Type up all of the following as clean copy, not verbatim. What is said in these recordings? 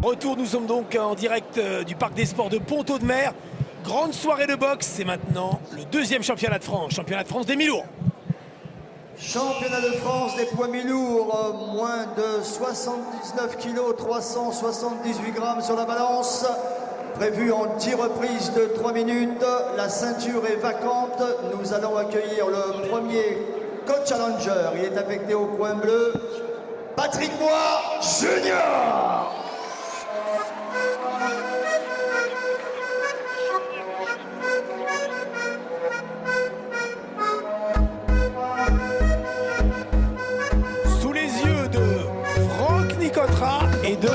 Retour, nous sommes donc en direct du Parc des Sports de Pont-Audemer. Grande soirée de boxe, c'est maintenant le deuxième championnat de France des mi-lourds. Championnat de France des poids mi-lourds, moins de 79 kg, 378 grammes sur la balance. Prévu en 10 reprises de 3 minutes. La ceinture est vacante. Nous allons accueillir le premier co-challenger. Il est affecté au coin bleu. Patrick Bois Junior. Sous les yeux de Franck Nicotra et de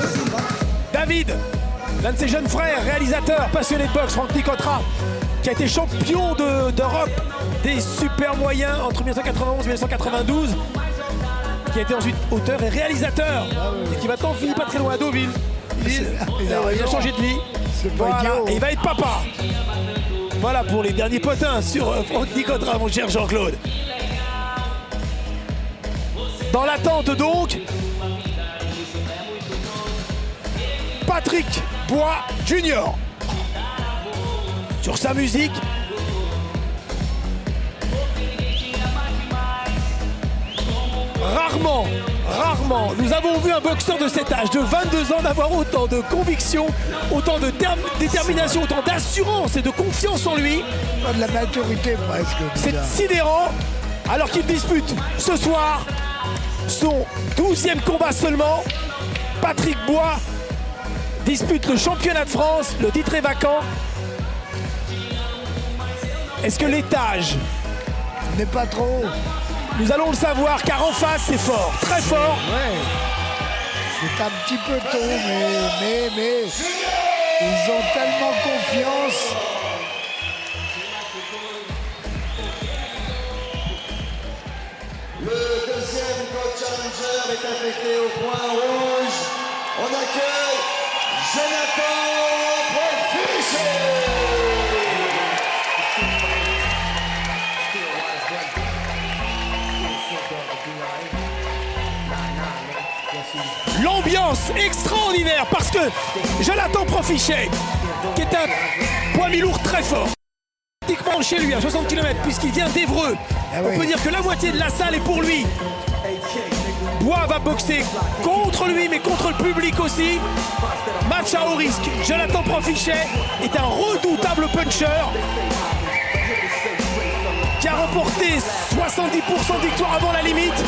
David, l'un de ses jeunes frères, réalisateur, passionné de boxe, Franck Nicotra, qui a été champion d'Europe des super moyens entre 1991 et 1992, qui a été ensuite auteur et réalisateur, et qui maintenant vit pas très loin à Deauville. Il a changé de vie. Voilà. Et il va être papa. Voilà pour les derniers potins sur Franck Nicotra, mon cher Jean-Claude. Dans l'attente donc, Patrick Bois Junior. Sur sa musique. Rarement, nous avons vu un boxeur de cet âge, de 22 ans, d'avoir autant de conviction, autant de détermination, autant d'assurance et de confiance en lui. De la maturité presque. C'est sidérant, alors qu'il dispute ce soir son 12e combat seulement. Patrick Bois dispute le championnat de France, le titre est vacant. Est-ce que l'étage n'est pas trop haut? Nous allons le savoir, car en face c'est fort, très fort. Ouais. C'est un petit peu tôt, mais ils ont tellement confiance. Le deuxième co-challenger est affecté au point rouge. On accueille Jonathan Profichet. L'ambiance extraordinaire parce que Jonathan Profichet, qui est un poids mi-lourd très fort, pratiquement chez lui à 60 km puisqu'il vient d'Évreux, on peut dire que la moitié de la salle est pour lui. Bois va boxer contre lui mais contre le public aussi. Match à haut risque. Jonathan Profichet est un redoutable puncher qui a remporté 70% de victoires avant la limite.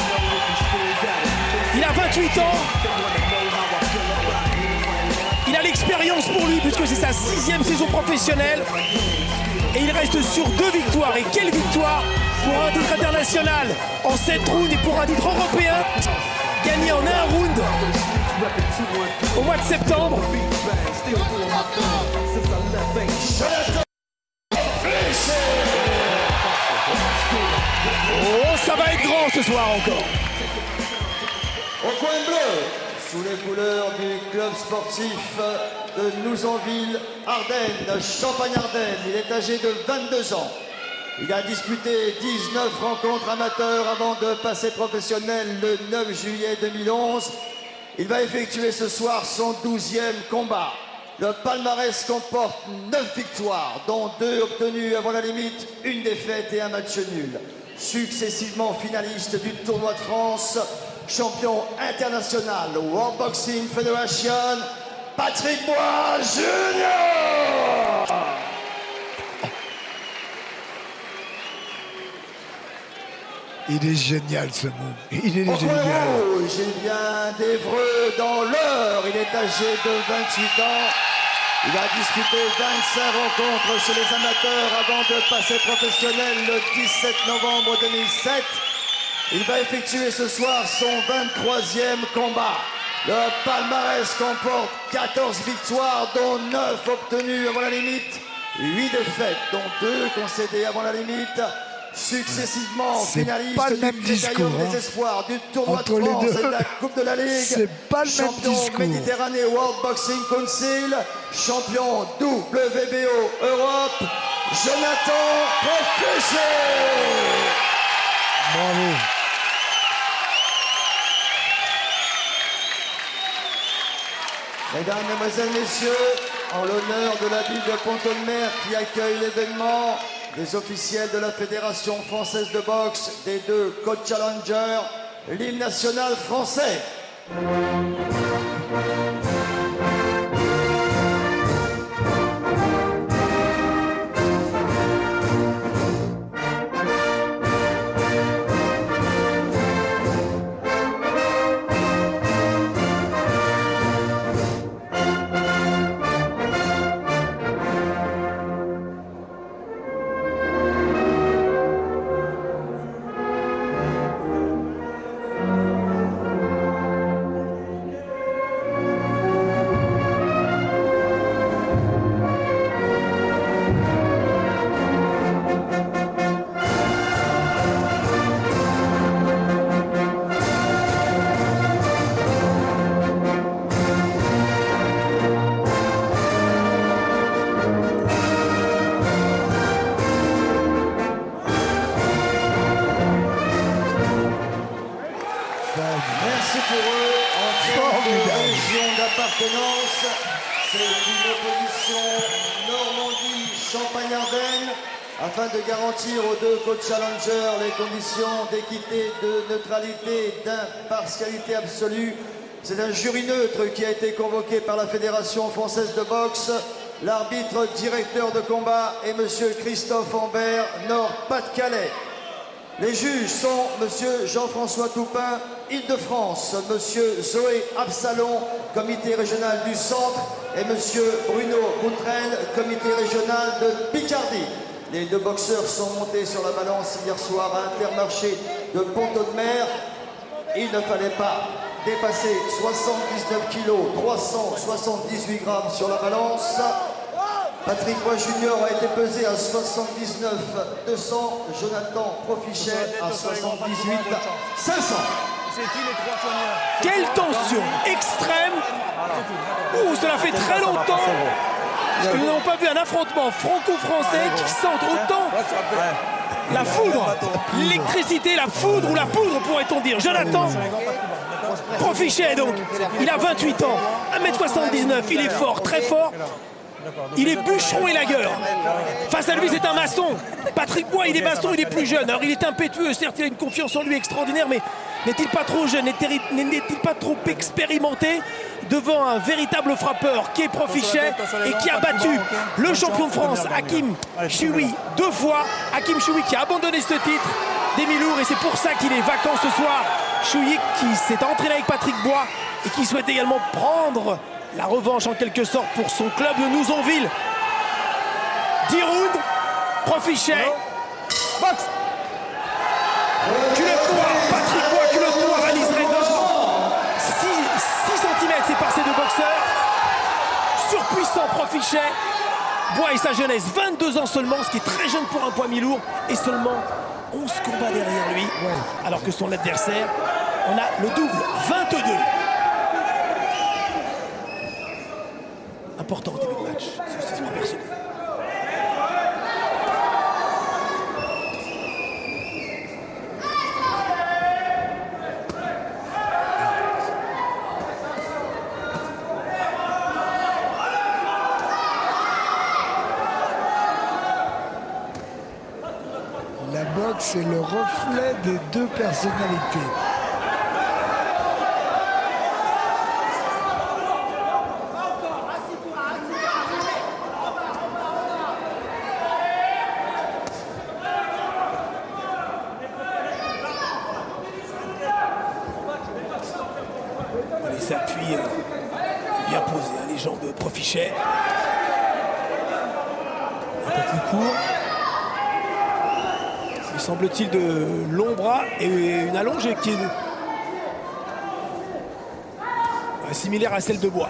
Il a 28 ans. Il a l'expérience pour lui puisque c'est sa 6e saison professionnelle. Et il reste sur 2 victoires. Et quelle victoire pour un titre international en 7 rounds et pour un titre européen gagné en 1 round au mois de septembre. Oh, ça va être grand ce soir encore. Au coin bleu, sous les couleurs du club sportif de Nouzonville, Ardennes, Champagne-Ardenne, il est âgé de 22 ans. Il a disputé 19 rencontres amateurs avant de passer professionnel le 9 juillet 2011. Il va effectuer ce soir son 12e combat. Le palmarès comporte 9 victoires, dont 2 obtenues avant la limite, 1 défaite et 1 match nul. Successivement finaliste du tournoi de France, champion international World Boxing Federation, Patrick Bois Junior. Il est génial ce mot. Il est Au génial. rouge, il vient d'Évreux dans l'Eure. Il est âgé de 28 ans. Il a disputé 25 rencontres chez les amateurs avant de passer professionnel le 17 novembre 2007. Il va effectuer ce soir son 23e combat. Le palmarès comporte 14 victoires, dont 9 obtenues avant la limite, 8 défaites, dont 2 concédées avant la limite. Successivement finaliste pas le du même discours, des espoirs, du tournoi entre de France les deux. et de la Coupe de la Ligue. C'est pas le même champion discours. Méditerranée World Boxing Council, champion WBO Europe, Jonathan Profichet. Bravo. Mesdames, Mesdemoiselles, Messieurs, en l'honneur de la ville de Pont-de-Mer qui accueille l'événement, des officiels de la Fédération française de boxe, des 2 coach challengers, l'hymne national français. Merci pour eux. En termes de région d'appartenance, c'est une opposition Normandie-Champagne-Ardenne afin de garantir aux 2 coach challengers les conditions d'équité, de neutralité et d'impartialité absolue. C'est un jury neutre qui a été convoqué par la Fédération française de boxe. L'arbitre directeur de combat est M. Christophe Ambert, Nord-Pas-de-Calais. Les juges sont M. Jean-François Toupin, Île-de-France, M. Zoé Absalon, comité régional du Centre, et M. Bruno Boutrel, comité régional de Picardie. Les 2 boxeurs sont montés sur la balance hier soir à Intermarché de Pont-de-Mer. Il ne fallait pas dépasser 79 kg, 378 grammes sur la balance. Patrick Bois Junior a été pesé à 79 200, Jonathan Profichet à 78 500. Quelle tension extrême. Cela fait très longtemps que nous n'avons pas vu un affrontement franco-français qui sente autant la foudre, l'électricité, la foudre ou la poudre pourrait-on dire. Jonathan Profichet donc, il a 28 ans, 1m79, il est fort, très fort. Il est bûcheron et lagueur. Face à lui, c'est un maçon. Patrick Bois, il est maçon, il est plus jeune. Alors, il est impétueux, certes, il a une confiance en lui extraordinaire, mais n'est-il pas trop jeune, n'est-il pas trop expérimenté devant un véritable frappeur qui est Profichet et qui a battu le champion de France, Hakim Choui, 2 fois. Hakim Choui qui a abandonné ce titre des mi-lourds et c'est pour ça qu'il est vacant ce soir. Choui qui s'est entraîné avec Patrick Bois et qui souhaite également prendre la revanche en quelque sorte pour son club de Nouzonville. 10 rounds, Profichet. Box. Culotte noire, Patrick Bois, culotte noire, Alice Redor. 6 cm séparent ces 2 boxeurs. Surpuissant Profichet. Bois et sa jeunesse, 22 ans seulement, ce qui est très jeune pour un poids mi-lourd. Et seulement 11 combats derrière lui. Alors que son adversaire, on a le double, 22. Important au début de match, sur 6 premières secondes. La boxe est le reflet des 2 personnalités. Les appuis bien posés, les jambes de Profichet. Un peu plus court. Il semble-t-il de longs bras et une allonge qui est similaire à celle de Bois.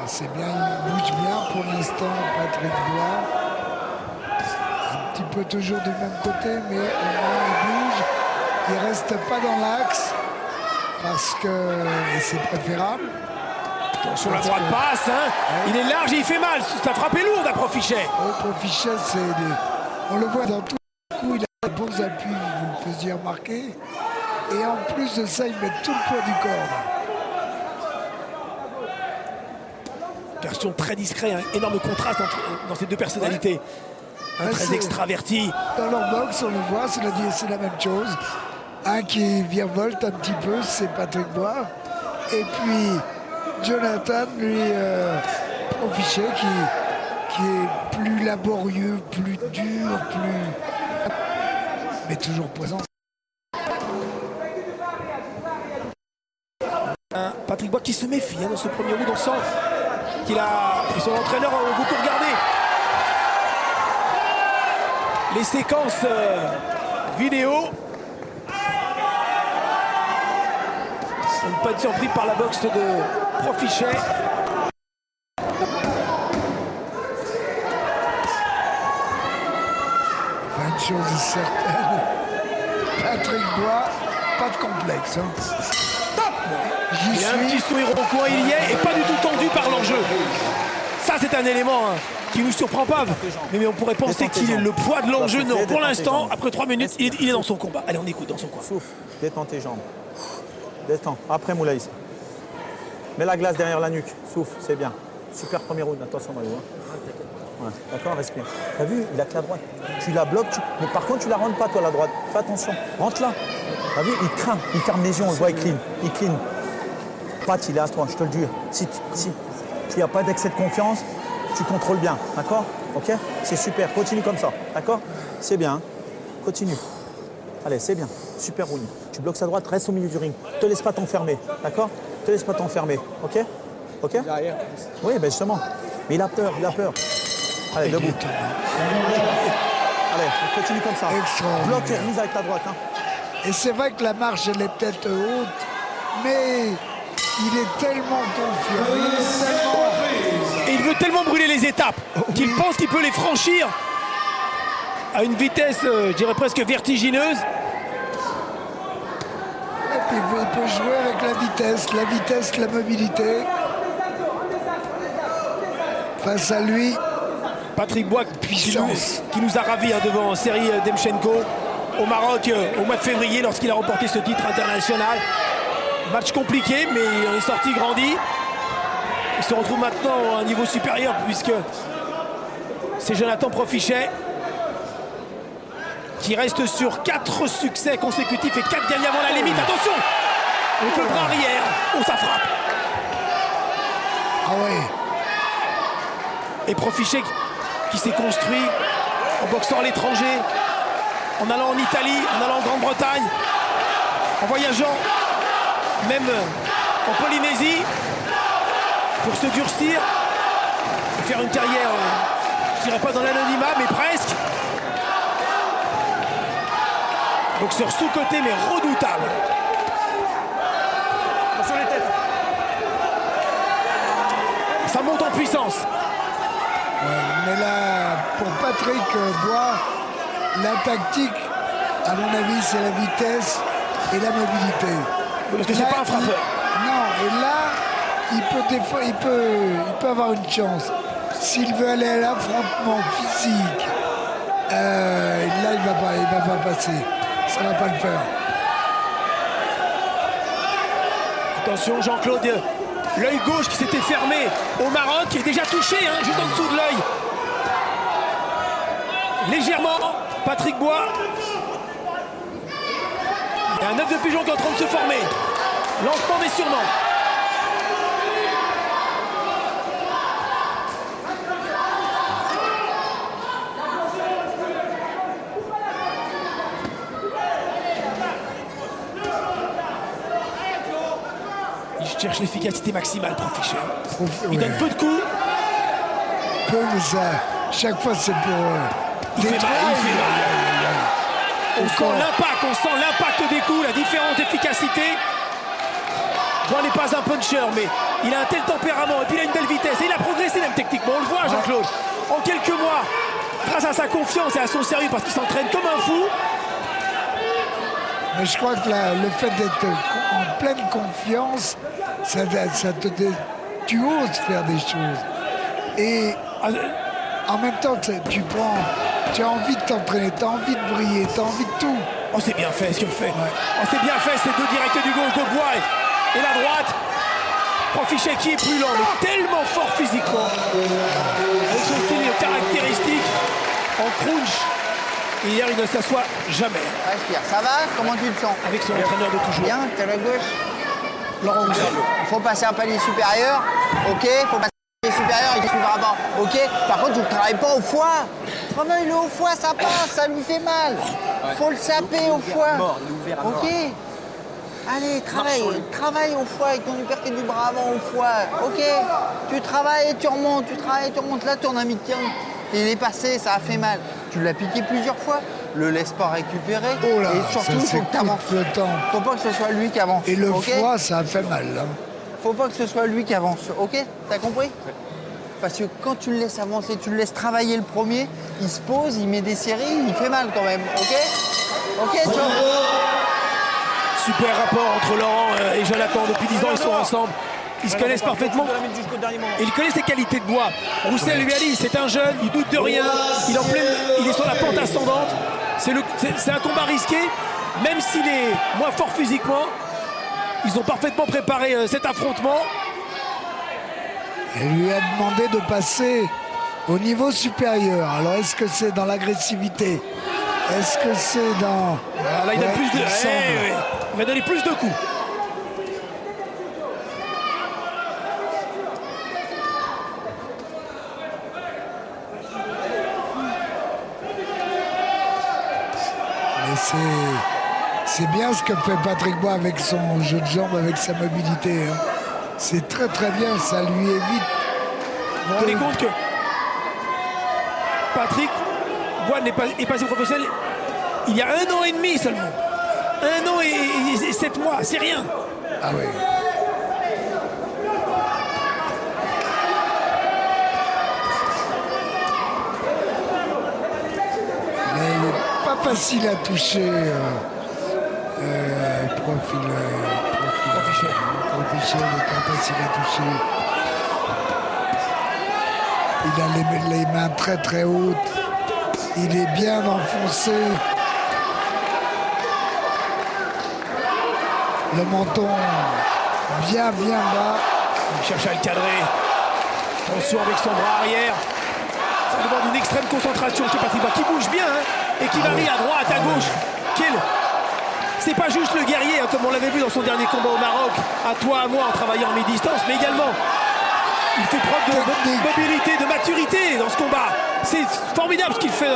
C'est bien, il bouge bien pour l'instant, Patrick Bois. Un petit peu toujours du même côté, mais au moins il bouge. Il reste pas dans l'axe parce que c'est préférable. Attention, la droite passe. Hein. Il est large et il fait mal. Sa frappe est lourde à Profichet. Profichet, on le voit dans tous les coups. Il a de bons appuis, vous le faisiez remarquer. Et en plus de ça, il met tout le poids du corps. Garçon très discret, un énorme contraste dans ces deux personnalités. Un très extraverti. Dans leur box, on le voit, c'est la même chose. Un qui virevolte un petit peu, c'est Patrick Bois. Et puis Jonathan, lui, Profichet, qui est plus laborieux, plus dur, mais toujours présent. Patrick Bois qui se méfie dans ce premier round. On sent qu'il a pris son entraîneur au beaucoup regarder les séquences vidéo. On ne peut pas être surpris par la boxe de Profichet. Une chose est certaine, Patrick Bois, pas de complexe. Il y a un petit sourire au coin, il y est, et pas du tout tendu par l'enjeu. Ça, c'est un élément qui ne nous surprend pas. Mais on pourrait penser qu'il est le poids de l'enjeu. Non, pour l'instant, après 3 minutes, il est dans son combat. Allez, on écoute dans son coin. Souffle, détends tes jambes. Détends. Après Moulaïs. Mets la glace derrière la nuque. Souffle, c'est bien. Super premier round. Attention, Mario. Ouais, d'accord, respire. T'as vu, il a que la droite. Tu la bloques, mais par contre, tu la rentres pas, toi, la droite. Fais attention. Rentre là. T'as vu, il craint. Il ferme les yeux, on le voit, il clean. Il clean. Pat, il est à toi, je te le dis. Si tu n'as pas d'excès de confiance, tu contrôles bien, d'accord? Ok? C'est super, continue comme ça, d'accord? C'est bien, hein. Continue. Allez, c'est bien, super round. Tu bloques sa droite, reste au milieu du ring. Ne te laisse pas t'enfermer, d'accord? Ne te laisse pas t'enfermer, ok? Ok? Oui, ben justement. Mais il a peur, il a peur. Allez, debout. Allez, continue comme ça. Bloque et remise avec ta droite. Hein. Et c'est vrai que la marche, elle est peut-être haute, mais il est tellement confiant. Et il veut tellement brûler les étapes qu'il pense qu'il peut les franchir à une vitesse, je dirais presque vertigineuse. Et puis il peut jouer avec la vitesse, la mobilité. Face à lui, Patrick Bois qui nous a ravis devant Serhii Demchenko au Maroc au mois de février lorsqu'il a remporté ce titre international. Match compliqué, mais il est sorti grandi. Il se retrouve maintenant à un niveau supérieur puisque c'est Jonathan Profichet qui reste sur 4 succès consécutifs et 4 gagnés avant la limite. Attention! On le bras arrière. Oh, ça frappe! Ah ouais. Et Profichet qui s'est construit en boxant à l'étranger, en allant en Italie, en allant en Grande-Bretagne, en voyageant même en Polynésie pour se durcir et faire une carrière, je dirais pas dans l'anonymat, mais presque. Boxeur sous-coté mais redoutable. Sur les têtes. Ça monte en puissance. Mais là, pour Patrick Bois, la tactique, à mon avis, c'est la vitesse et la mobilité. Parce que c'est pas un frappeur. Non, et là, il peut avoir une chance. S'il veut aller à l'affrontement physique, là, il va pas passer. Ça va pas le faire. Attention, Jean-Claude, l'œil gauche qui s'était fermé au Maroc, qui est déjà touché, juste en dessous de l'œil. Légèrement, Patrick Bois. Il y a un œuf de pigeon qui est en train de se former. Lentement mais sûrement. Il cherche l'efficacité maximale, Profichet. Il donne peu de coups. Peu, mais ça, chaque fois c'est pour... Il fait mal. On sent l'impact des coups, la différence d'efficacité. Bois n'est pas un puncher, mais il a un tel tempérament et puis il a une belle vitesse. Et il a progressé même techniquement, on le voit, Jean-Claude. En quelques mois, grâce à sa confiance et à son sérieux, parce qu'il s'entraîne comme un fou. Mais je crois que le fait d'être en pleine confiance, ça te tu oses faire des choses. Et en même temps, tu as envie de t'entraîner, tu as envie de briller, tu as envie de tout. Oh, c'est bien fait ce qu'il fait. Oh, c'est bien fait, ces deux directs du gauche de Bois et la droite. Profichet qui est plus lent, mais tellement fort physiquement. Avec son style caractéristique en crunch. Hier, il ne s'assoit jamais. Respire. Ça va? Comment tu te sens? Avec son entraîneur de toujours. Bien, t'es à la gauche. Laurent Roussel. Il faut passer un palier supérieur. Ok, faut passer un palier supérieur et tu suivras pas. Ok. Par contre, tu ne travailles pas au foie. Travaille-le au foie, ça passe, ça lui fait mal. Faut le saper au foie. Ok. Allez, travaille au foie avec ton uppercut du bras avant au foie. Ok. Tu travailles et tu remontes, tu travailles et tu remontes. Là, ton ami tient. Il est passé, ça a fait mal. Tu l'as piqué plusieurs fois. Le laisse pas récupérer. Oh là, et surtout, il faut que tu avances. le temps. Faut pas que ce soit lui qui avance. Et le okay. foie, ça fait mal. Hein. Faut pas que ce soit lui qui avance. Ok? T'as compris? Parce que quand tu le laisses avancer, tu le laisses travailler le premier, il se pose, il met des séries, il fait mal quand même. Ok? Ok, ciao. Super rapport entre Laurent et Jonathan. Depuis 10 ans, ils sont ensemble. Ils se connaissent parfaitement. Et ils connaissent les qualités de Bois. Roussel lui a dit, c'est un jeune, il doute de rien. Il est sur la pente ascendante. C'est un combat risqué. Même s'il est moins fort physiquement, ils ont parfaitement préparé cet affrontement. Elle lui a demandé de passer au niveau supérieur. Alors, est-ce que c'est dans l'agressivité? Est-ce que c'est dans... Là, il donne plus de... Il va donner plus de coups. Mais c'est bien ce que fait Patrick Bois avec son jeu de jambes, avec sa mobilité. Hein. C'est très très bien, ça lui évite... Vous vous rendez compte que Patrick Bois est passé professionnel il y a 1 an et demi seulement. 1 an et 7 mois, c'est rien. Ah oui. Mais il n'est pas facile à toucher. Profichet n'est pas facile à toucher. Il a les mains très très hautes. Il est bien enfoncé. Le menton bien bas. Il cherche à le cadrer. Attention avec son bras arrière. Ça demande une extrême concentration chez Patrick Bois qui bouge bien hein, et qui varie à droite, à gauche. C'est pas juste le guerrier, hein, comme on l'avait vu dans son dernier combat au Maroc, à toi, à moi, en travaillant en mi-distance, mais également, il fait preuve de mobilité, de maturité dans ce combat. C'est formidable ce qu'il fait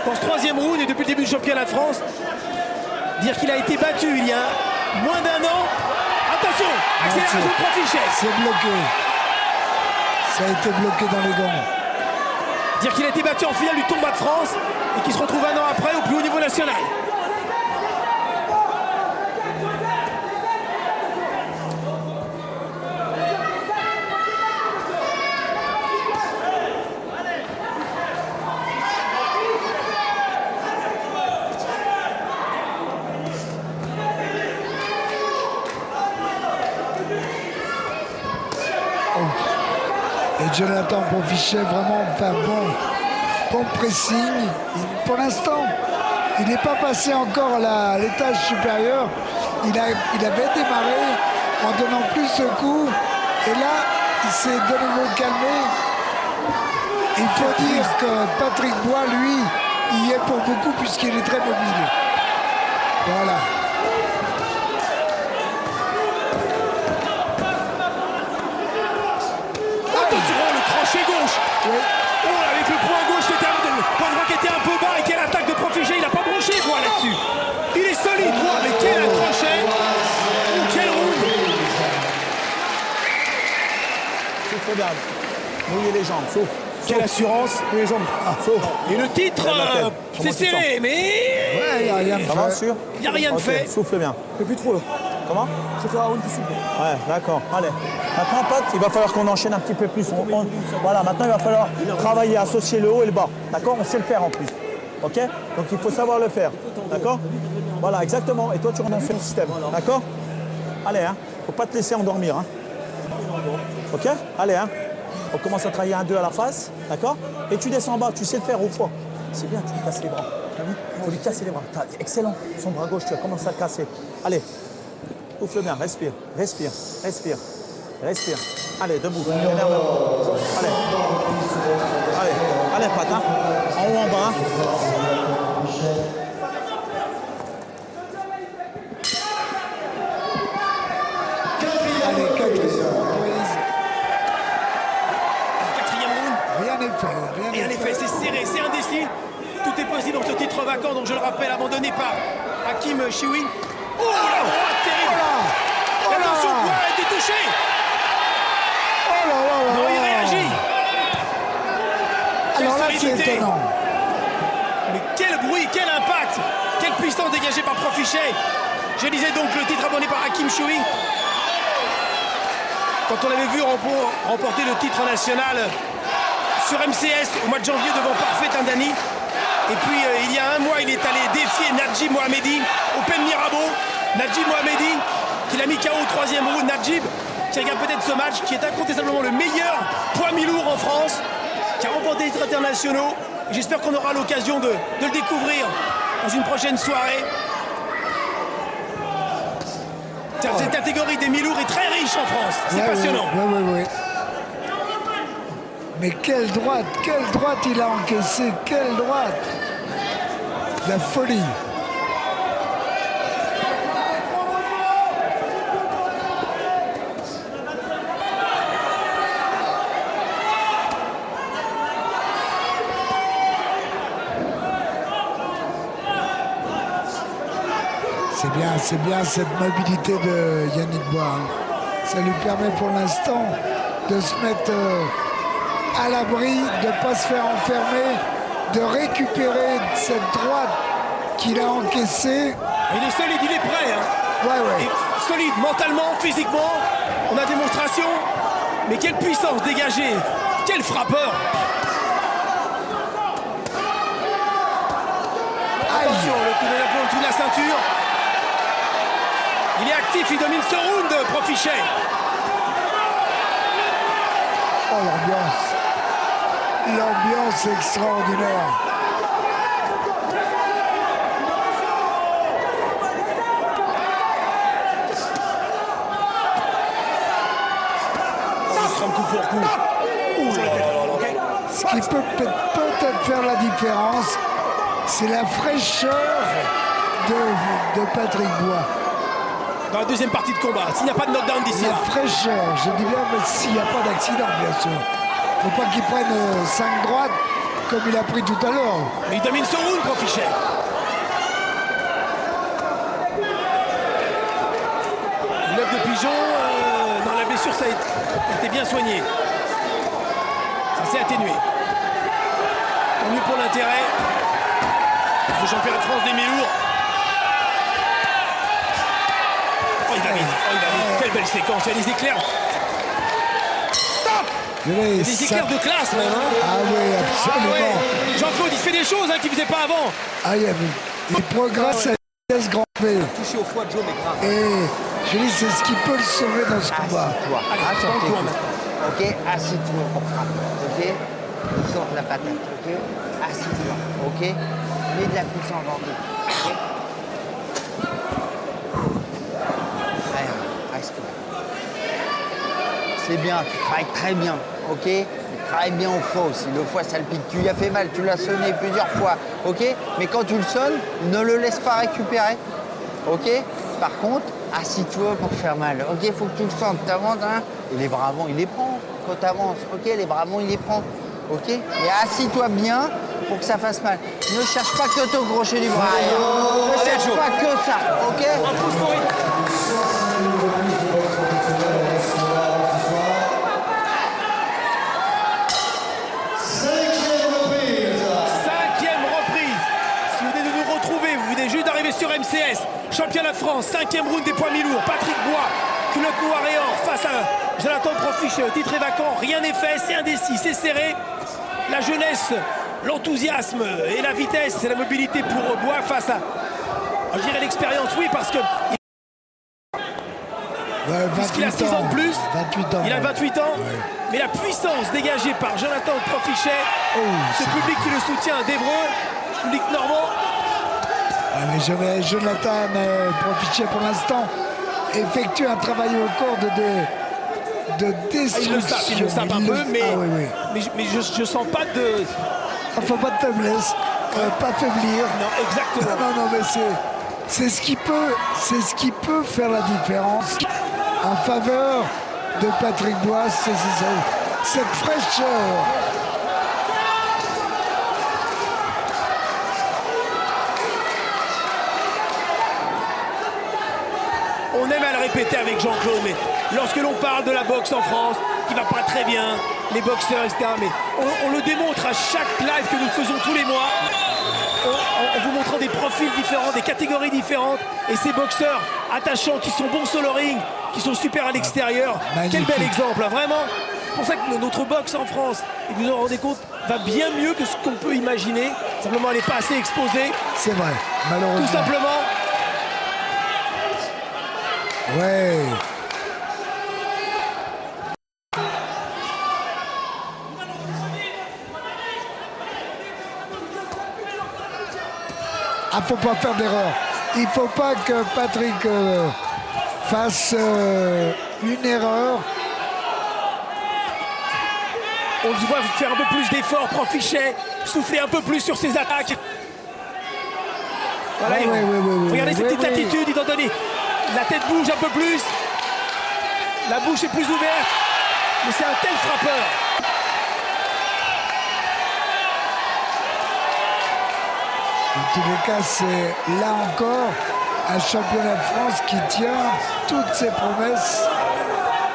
dans ce 3e round et depuis le début du championnat de France. Dire qu'il a été battu il y a moins d'1 an. Attention, accélération de Profichet. C'est bloqué. Ça a été bloqué dans les gants. Dire qu'il a été battu en finale du tournoi de France et qu'il se retrouve 1 an après au plus haut niveau national. Et Jonathan Profichet vraiment fait un bon pressing. Pour l'instant, il n'est pas passé encore à l'étage supérieur. Il avait démarré en donnant plus de coups. Et là, il s'est de nouveau calmé. Il faut dire que Patrick Bois, lui, il y est pour beaucoup puisqu'il est très mobile. Voilà. Gauche. Oui. Oh, avec le point gauche, point droit qui était un peu bas et quelle attaque de Profichet, il n'a pas bronché Bois là-dessus. Il est solide Bois, mais quel accroché. Quel round. Souffle, regarde. Mouillez les jambes, souffle. Quelle assurance. Mouillez les jambes. Souffle. Et le titre, c'est serré, mais... Ouais, il n'y a rien de fait. Il n'y a rien de fait. Souffle bien. Mais plus trop là. Comment? Je fais un round plus souple. Ouais, d'accord. Allez. Maintenant, Pat, il va falloir qu'on enchaîne un petit peu plus. Voilà, maintenant, il va falloir travailler, associer le haut et le bas. D'accord? On sait le faire en plus. OK? Donc, il faut savoir le faire. D'accord? Voilà, exactement. Et toi, tu rentres dans le système. D'accord? Allez, hein. Faut pas te laisser endormir, hein. Ok? Allez, hein. On commence à travailler un 2 à la face, d'accord? Et tu descends en bas, tu sais le faire au foie. C'est bien, tu lui casses les bras. T'as vu? Faut lui casser les bras. Excellent. Son bras gauche, tu vas commencer à le casser. Allez. Souffle bien, respire, respire, respire, respire. Allez, debout, énerve-toi. Allez. Allez, allez, patte, hein. En haut, en bas. Allez, Quatrième round. rien n'est fait. Rien n'est fait, c'est serré, c'est indécis. Tout est possible dans ce titre vacant, donc je le rappelle, abandonné par Hakim Chewin. Oh la droite terrible. Oh là. Attention, quoi a été touché. Oh là là là Non, il là. réagit. Quelle Alors là, c'est solidité. étonnant. Mais quel bruit, quel impact, quelle puissance dégagée par Profichet. Je disais donc le titre abandonné par Hakim Chewin. Quand on l'avait vu remporter le titre national sur MCS au mois de janvier devant Parfait Tindani. Et puis il y a un mois, il est allé défier Najib Mohamedi au Pen Mirabeau. Najib Mohamedi qui l'a mis KO au troisième round. Najib qui regarde peut-être ce match, qui est incontestablement le meilleur poids mi-lourd en France, qui a remporté les titres internationaux. J'espère qu'on aura l'occasion de le découvrir dans une prochaine soirée. Cette catégorie des mi-lourds est très riche en France. C'est passionnant. Oui. Mais quelle droite il a encaissé, quelle droite. La folie. C'est bien cette mobilité de Yannick Bois. Hein. Ça lui permet pour l'instant de se mettre à l'abri, de ne pas se faire enfermer, de récupérer cette droite qu'il a encaissée. Il est solide, il est prêt. Hein. Ouais. Et solide mentalement, physiquement. On a démonstration. Mais quelle puissance dégagée. Quel frappeur. Attention, le coup de la pointe de la ceinture. Il est actif, il domine ce round, Profichet. Oh, l'ambiance. L'ambiance extraordinaire. Ce sera un coup pour coup. Ce qui peut peut-être faire la différence, c'est la fraîcheur de Patrick Bois. Dans la deuxième partie de combat, s'il n'y a pas de knockdown d'ici là. La fraîcheur, je dis bien, mais s'il n'y a pas d'accident, bien sûr. Faut pas qu'il prenne 5 droites comme il a pris tout à l'heure. Mais il domine ce round, Profichet. L'œuf de pigeon, dans la blessure, ça a été bien soigné. Ça s'est atténué. Tant mieux pour l'intérêt. Le championnat de France des mi-lourds. Oh, il va vite. Quelle belle séquence. Il y a des éclairs. Top. Des éclairs de classe même. Hein. Ah oui, absolument. Ah ouais. Jean-Claude, il fait des choses qu'il ne faisait pas avant. Ah, il progresse à une vitesse grand V. Touché au foie de Joe, mais grave. Et je dis, c'est ce qui peut le sauver dans ce combat. Assis-toi. Allez, Attends, dans le coin t'écoutes. maintenant. Ok, assis-toi pour frapper. Ok, sors de la patate. Ok, assis-toi. Ok, mets de la puissance en deux. Ok. Allez, reste-toi. C'est bien, tu travailles très bien. Ok, tu travailles bien au foie aussi. Le foie, ça le pique. Tu lui as fait mal, tu l'as sonné plusieurs fois. Ok, mais quand tu le sonnes, ne le laisse pas récupérer. Ok, par contre, assis-toi pour faire mal. Ok, il faut que tu le sentes. T'avances, hein. Et les bras avant, il les prend quand t'avances. Ok, les bras avant, il les prend. Ok, et assis-toi bien pour que ça fasse mal. Ne cherche pas que t'accrocher du bras. Ne cherche pas que ça. Ok. Cinquième reprise. Si vous venez de nous retrouver, vous venez juste d'arriver sur MCS. Championnat de France, 5e round des poids mi-lourds. Patrick Bois, culotte noire et or face à Jonathan Profichet. Le titre est vacant, rien n'est fait, c'est indécis, c'est serré. La jeunesse, l'enthousiasme et la vitesse, c'est la mobilité pour Bois face à, je dirais l'expérience, oui, parce que Ouais, puisqu'il a 6 28 ans de plus. 28 ans. Il a 28 ans. Ouais. Mais la puissance dégagée par Jonathan Profichet, Oh, ce c'est- public qui le soutient d'Evreux, public normand, Ah, mais Jonathan Profichet, pour l'instant, effectue un travail au corps de destruction. il le sape un peu, mais, Ah, oui, oui. mais je sens pas de... Il ne faut pas de faiblesse, pas faiblir. Non, exactement. Non, non, mais c'est ce qui peut faire la différence en faveur de Patrick Bois, c'est cette fraîcheur. On aime à le répéter avec Jean-Claude, mais lorsque l'on parle de la boxe en France, qui va pas très bien, les boxeurs, etc., mais on le démontre à chaque live que nous faisons tous les mois, en vous montrant des profils différents, des catégories différentes, et ces boxeurs attachants qui sont bons sur le ring, qui sont super à l'extérieur. Quel bel exemple, hein, vraiment. C'est pour ça que notre boxe en France, et vous en rendez compte, va bien mieux que ce qu'on peut imaginer. Simplement, elle n'est pas assez exposée. C'est vrai, malheureusement. Tout simplement. Ouais. Ah, faut pas faire d'erreur. Il faut pas que Patrick fasse une erreur. On le voit faire un peu plus d'efforts, Profichet, souffler un peu plus sur ses attaques. Voilà, Ouais, ouais, regardez cette petite ouais. attitude, étant donné. La tête bouge un peu plus. La bouche est plus ouverte. Mais c'est un tel frappeur. En tous les cas, c'est là encore un championnat de France qui tient toutes ses promesses.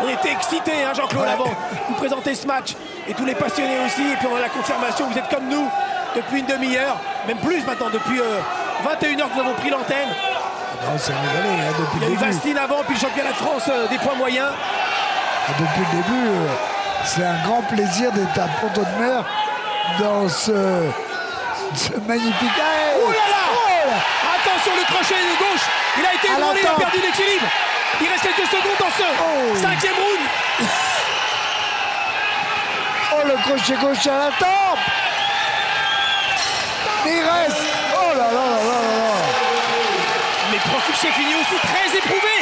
On était excités, hein, Jean-Claude, Ouais. avant de vous présenter ce match. Et tous les passionnés aussi. Et puis on a la confirmation, vous êtes comme nous depuis une demi-heure. Même plus maintenant, depuis 21h que nous avons pris l'antenne. On s'est régalé hein, depuis Il y a le eu début. Vastine avant, puis le championnat de France des poids moyens. Et depuis le début, c'est un grand plaisir d'être à Ponto de Mer dans ce magnifique... Hey Oh là là Oh là Attention, le crochet de gauche. Il a été À ébranlé, il a l'attente. perdu l'équilibre. Il reste quelques secondes dans ce Oh. 5e round. Oh, le crochet gauche à la tempe. Il reste... Oh là là là là là là. Mais Profichet finit aussi très éprouvé.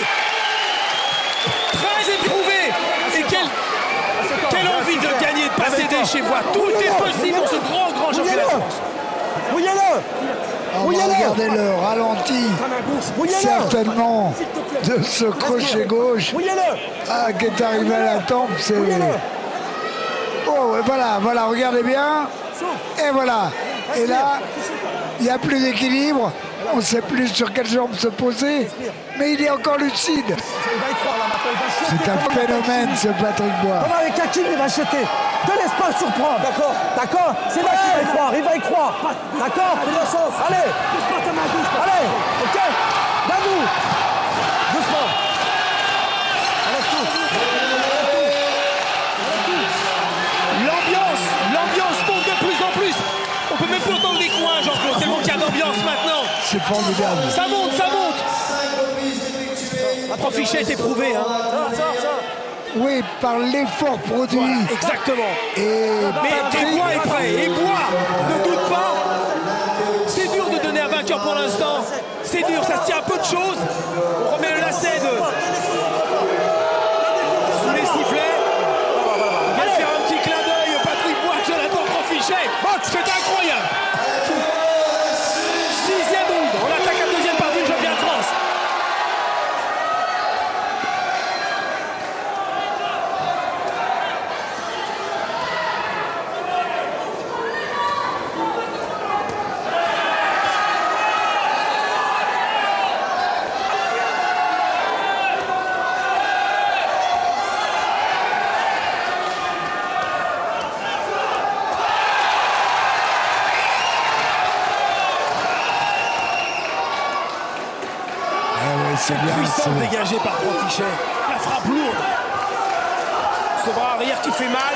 Très éprouvé. Et quelle envie de gagner, de pas céder chez moi. Tout est possible pour ce grand championnat de France. Mouillez-le. On va regarder le ralenti, Mouillez-le. certainement, de ce crochet gauche Mouillez-le. qui est arrivé à la tempe. C'est... Oh, et voilà, regardez bien. Et voilà. Et là, il n'y a plus d'équilibre. On ne sait plus sur quelle jambe se poser. Mais il est encore lucide. Il va y croire là maintenant. Il va jeter C'est un comme phénomène, ce Patrick Bois. Comme avec Hakim, il va jeter. Ne laisse pas le surprendre. D'accord. D'accord. C'est là qu'il va y croire. Il va y croire. D'accord. Fais le sens. Allez. Allez. Ok. Debout. Doucement. Enlève tout. L'ambiance monte de plus en plus. On peut même plus entendre les coins, Jean-Claude, tellement qu'il y a d'ambiance maintenant. C'est formidable. Ça monte. Profichet est éprouvé, hein. Oui, par l'effort produit. Voilà, exactement. Et Mais Patrick... Bois est prêt. Et Bois, ne doute pas. C'est dur de donner un vainqueur pour l'instant. C'est dur, ça se tient à peu de choses. On remet le lacet sous les sifflets. Il vient de faire un petit clin d'œil. Patrick Bois, Jonathan Profichet. C'est incroyable. 6e round. On attaque la deuxième partie du championnat de France. C'est bien. Puissance dégagée par Profichet. La frappe lourde. Ce bras arrière qui fait mal.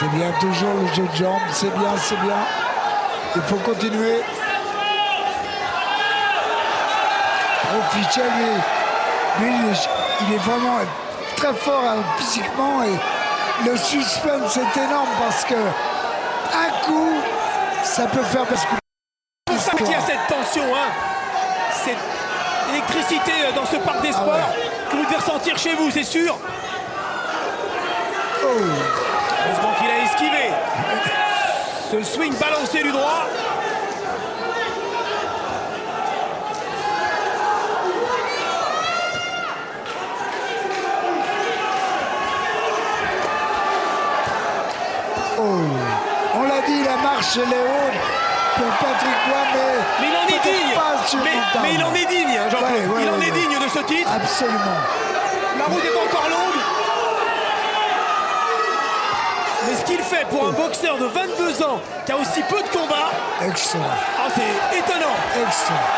C'est bien, toujours le jeu de jambes, c'est bien, c'est bien. Il faut continuer. Fischer, lui, il est vraiment très fort physiquement et le suspense est énorme parce que un coup, ça peut faire basculer. C'est pour ça qu'il y a cette tension, hein. Cette électricité dans ce parc des sports que vous devez ressentir chez vous, c'est sûr. Heureusement qu'il a esquivé ce swing balancé du droit. On l'a dit, la marche elle est haute pour Patrick Roy, mais il en est digne. Mais il en est digne, hein, Jean-Claude. Il en est digne de ce titre. Absolument. La route est encore longue. Mais ce qu'il fait pour un boxeur de 22 ans qui a aussi peu de combats, excellent. C'est étonnant. Excellent.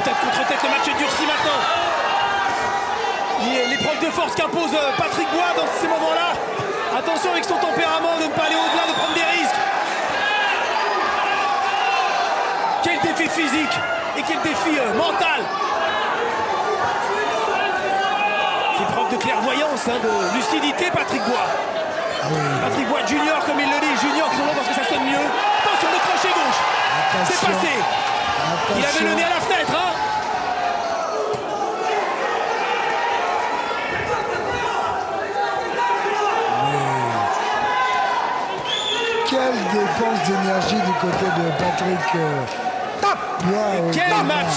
Tête contre tête, le match est durci maintenant. L'épreuve de force qu'impose Patrick Roy dans ces moments-là. Attention avec son tempérament de ne pas aller au-delà, de prendre des risques. Quel défi physique et quel défi mental. C'est preuve de clairvoyance, hein, de lucidité, Patrick Roy. Patrick Roy Junior, comme il le dit, Junior qui sont là parce que ça sonne mieux. Attention, le crochet gauche. C'est passé. Il avait le nez à la fenêtre, hein. Quelle dépense d'énergie du côté de Patrick Roy. Quel match.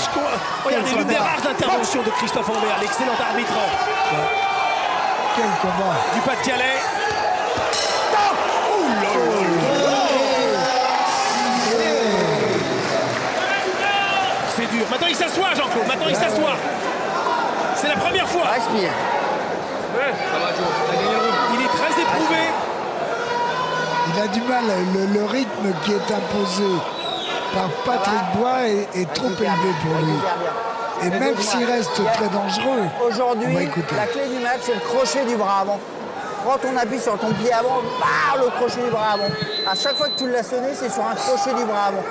Regardez, l'une des rares interventions de Christophe Ambert, l'excellent arbitre. Quel combat. Du Pas-de-Calais. C'est dur. Maintenant il s'assoit, Jean-Claude. Maintenant il s'assoit. C'est la première fois. Respire. Il est très éprouvé. Il a du mal. Le rythme qui est imposé par Patrick Roy est trop élevé pour lui. Et même s'il reste très dangereux. Aujourd'hui, la clé du match, c'est le crochet du bras avant. Quand on appuie sur ton pied avant, le crochet du bras avant. À chaque fois que tu l'as sonné, c'est sur un crochet du bras avant.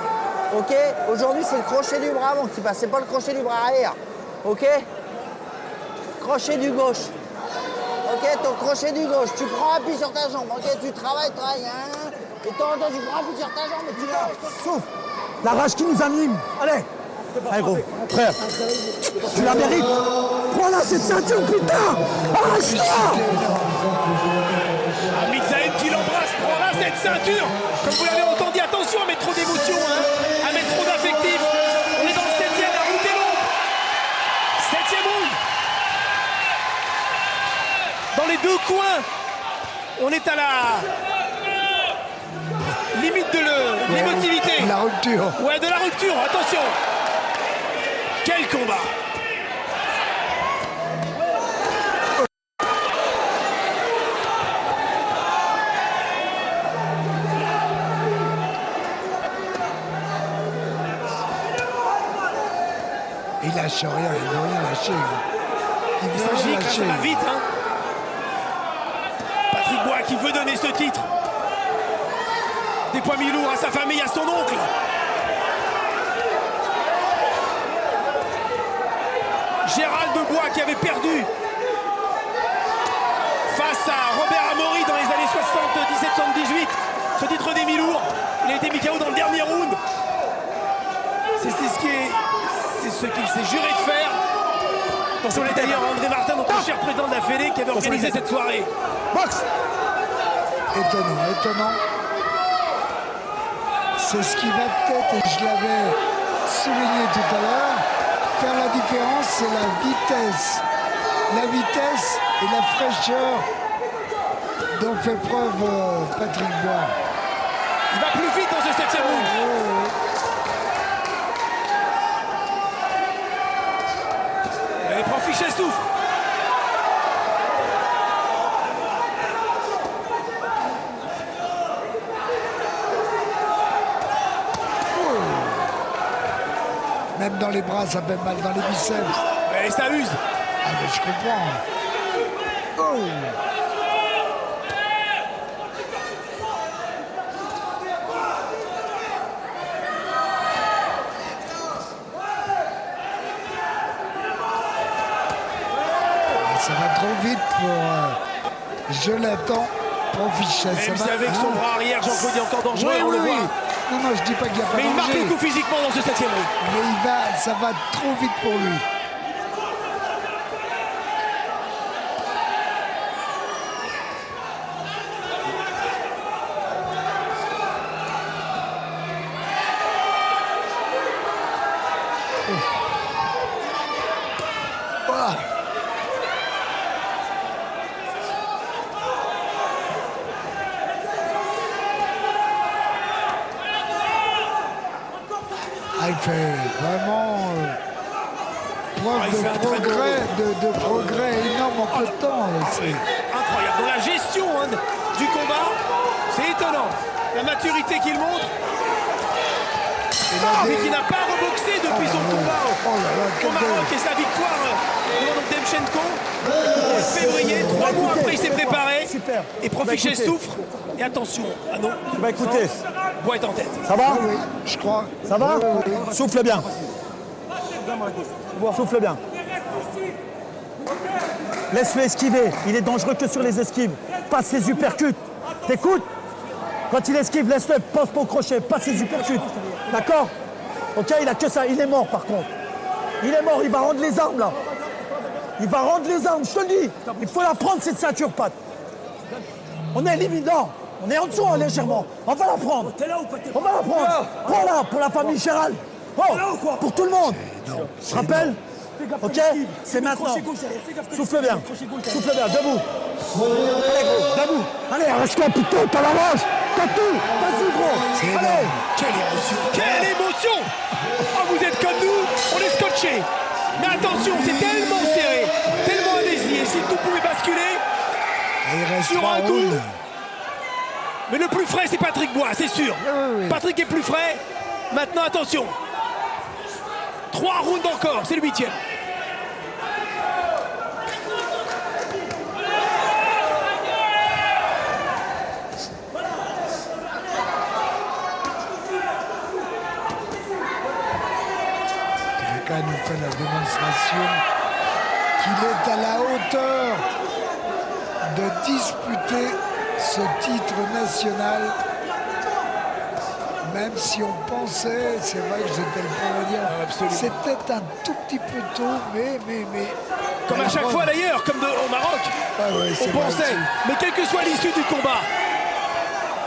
Ok? Aujourd'hui, c'est le crochet du bras avant qui passe, c'est pas le crochet du bras arrière. Ok? Crochet du gauche. Ok? Ton crochet du gauche. Tu prends appui sur ta jambe. Ok? Tu travailles. Hein? Et de temps en temps, tu prends appui sur ta jambe et tu vas. Souffle. La rage qui nous anime. Allez. Allez, gros. Frère. Tu la mérites. Prends-la cette ceinture, putain. Arrache-la. Hamid Zaïd qui l'embrasse. Prends là cette ceinture. Comme vous l'avez entendu, attention à mettre trop d'émotion, hein, à mettre trop d'affectif. On est dans le 7e, la route est longue. 7e round. Dans les deux coins, on est à la limite de l'émotivité. La rupture. Ouais, de la rupture, attention. Quel combat. Il lâche rien, il veut rien lâcher. Il veut Ça rien gicle, ça lâcher. va vite, hein. Patrick Roy qui veut donner ce titre. Des poids mi-lourds à sa famille, à son oncle. Gérald Debois qui avait perdu face à Robert Amaury dans les années 77-78. Ce titre des mi-lourds, il a été mis KO dans le dernier round. C'est ce qu'il s'est juré de faire. Attention les d'ailleurs André Martin, notre cher président de la Fédé, qui avait organisé cette soirée. Boxe. Étonnant. C'est ce qui va peut-être, et je l'avais souligné tout à l'heure, faire la différence, c'est la vitesse. La vitesse et la fraîcheur dont fait preuve Patrick Roy. Il va plus vite dans ce 7e round. Et prend Fichet souffle. Même dans les bras, ça fait mal, dans les biceps. Et ça use. Ah, mais je comprends. Oh. Ça va trop vite pour Jonathan Profichet. Même si avec son bras arrière, Jean-Claude est encore dangereux, on le voit. Non, non, je dis pas qu'il n'y a pas Mais il marque danger. le coup physiquement dans ce 7e round. Mais ça va trop vite pour lui. Ah, il fait vraiment preuve il fait un de très progrès énorme en peu de temps. Incroyable. Dans la gestion du combat, c'est étonnant. La maturité qu'il montre. Mais qui n'a pas reboxé depuis son combat au Maroc et sa victoire devant Demchenko. En février, 3 mois après, il s'est préparé. Super. Et Profichet souffre. Et attention, ah non. Bah écoutez, Bois est en tête. ça va? Oui, je crois. Ça va? Souffle bien. Souffle bien. Laisse-le esquiver. Il est dangereux que sur les esquives. Passe ses uppercuts. T'écoutes? Quand il esquive, laisse-le. Pense pas au crochet. Passe ses uppercuts. D'accord? Ok, il a que ça. Il est mort par contre. Il est mort. Il va rendre les armes là. Il va rendre les armes. Je te le dis. Il faut la prendre cette ceinture, Pat. On est éliminant. On est en dessous hein, légèrement. On va la prendre. On va la prendre. Prends-la pour la famille Gérald. Oh, pour tout le monde. Tu te rappelles? Ok? C'est maintenant. Souffle bien. Souffle bien. Debout. Allez, gros. Debout. Allez, arrache-toi, putain. T'as la rage. T'as tout. Vas-y, gros. Allez. Quelle émotion! Quelle émotion! Oh, vous êtes comme nous, on est scotché. Mais attention, c'est tellement serré, tellement indécis. Et si tout pouvait basculer Il reste sur 3 un coup. rounds. Mais le plus frais, c'est Patrick Bois, c'est sûr. oui. Patrick est plus frais. Maintenant, attention. 3 rounds encore, c'est le 8e. Quelqu'un nous fait la démonstration qu'il est à la hauteur de disputer ce titre national. Même si on pensait, c'est vrai que j'étais le premier à dire, absolument. c'est peut-être un tout petit peu tôt, mais. Comme à chaque fois d'ailleurs, comme au Maroc, Ah ouais, c'est on vrai pensait. aussi. Mais quelle que soit l'issue du combat,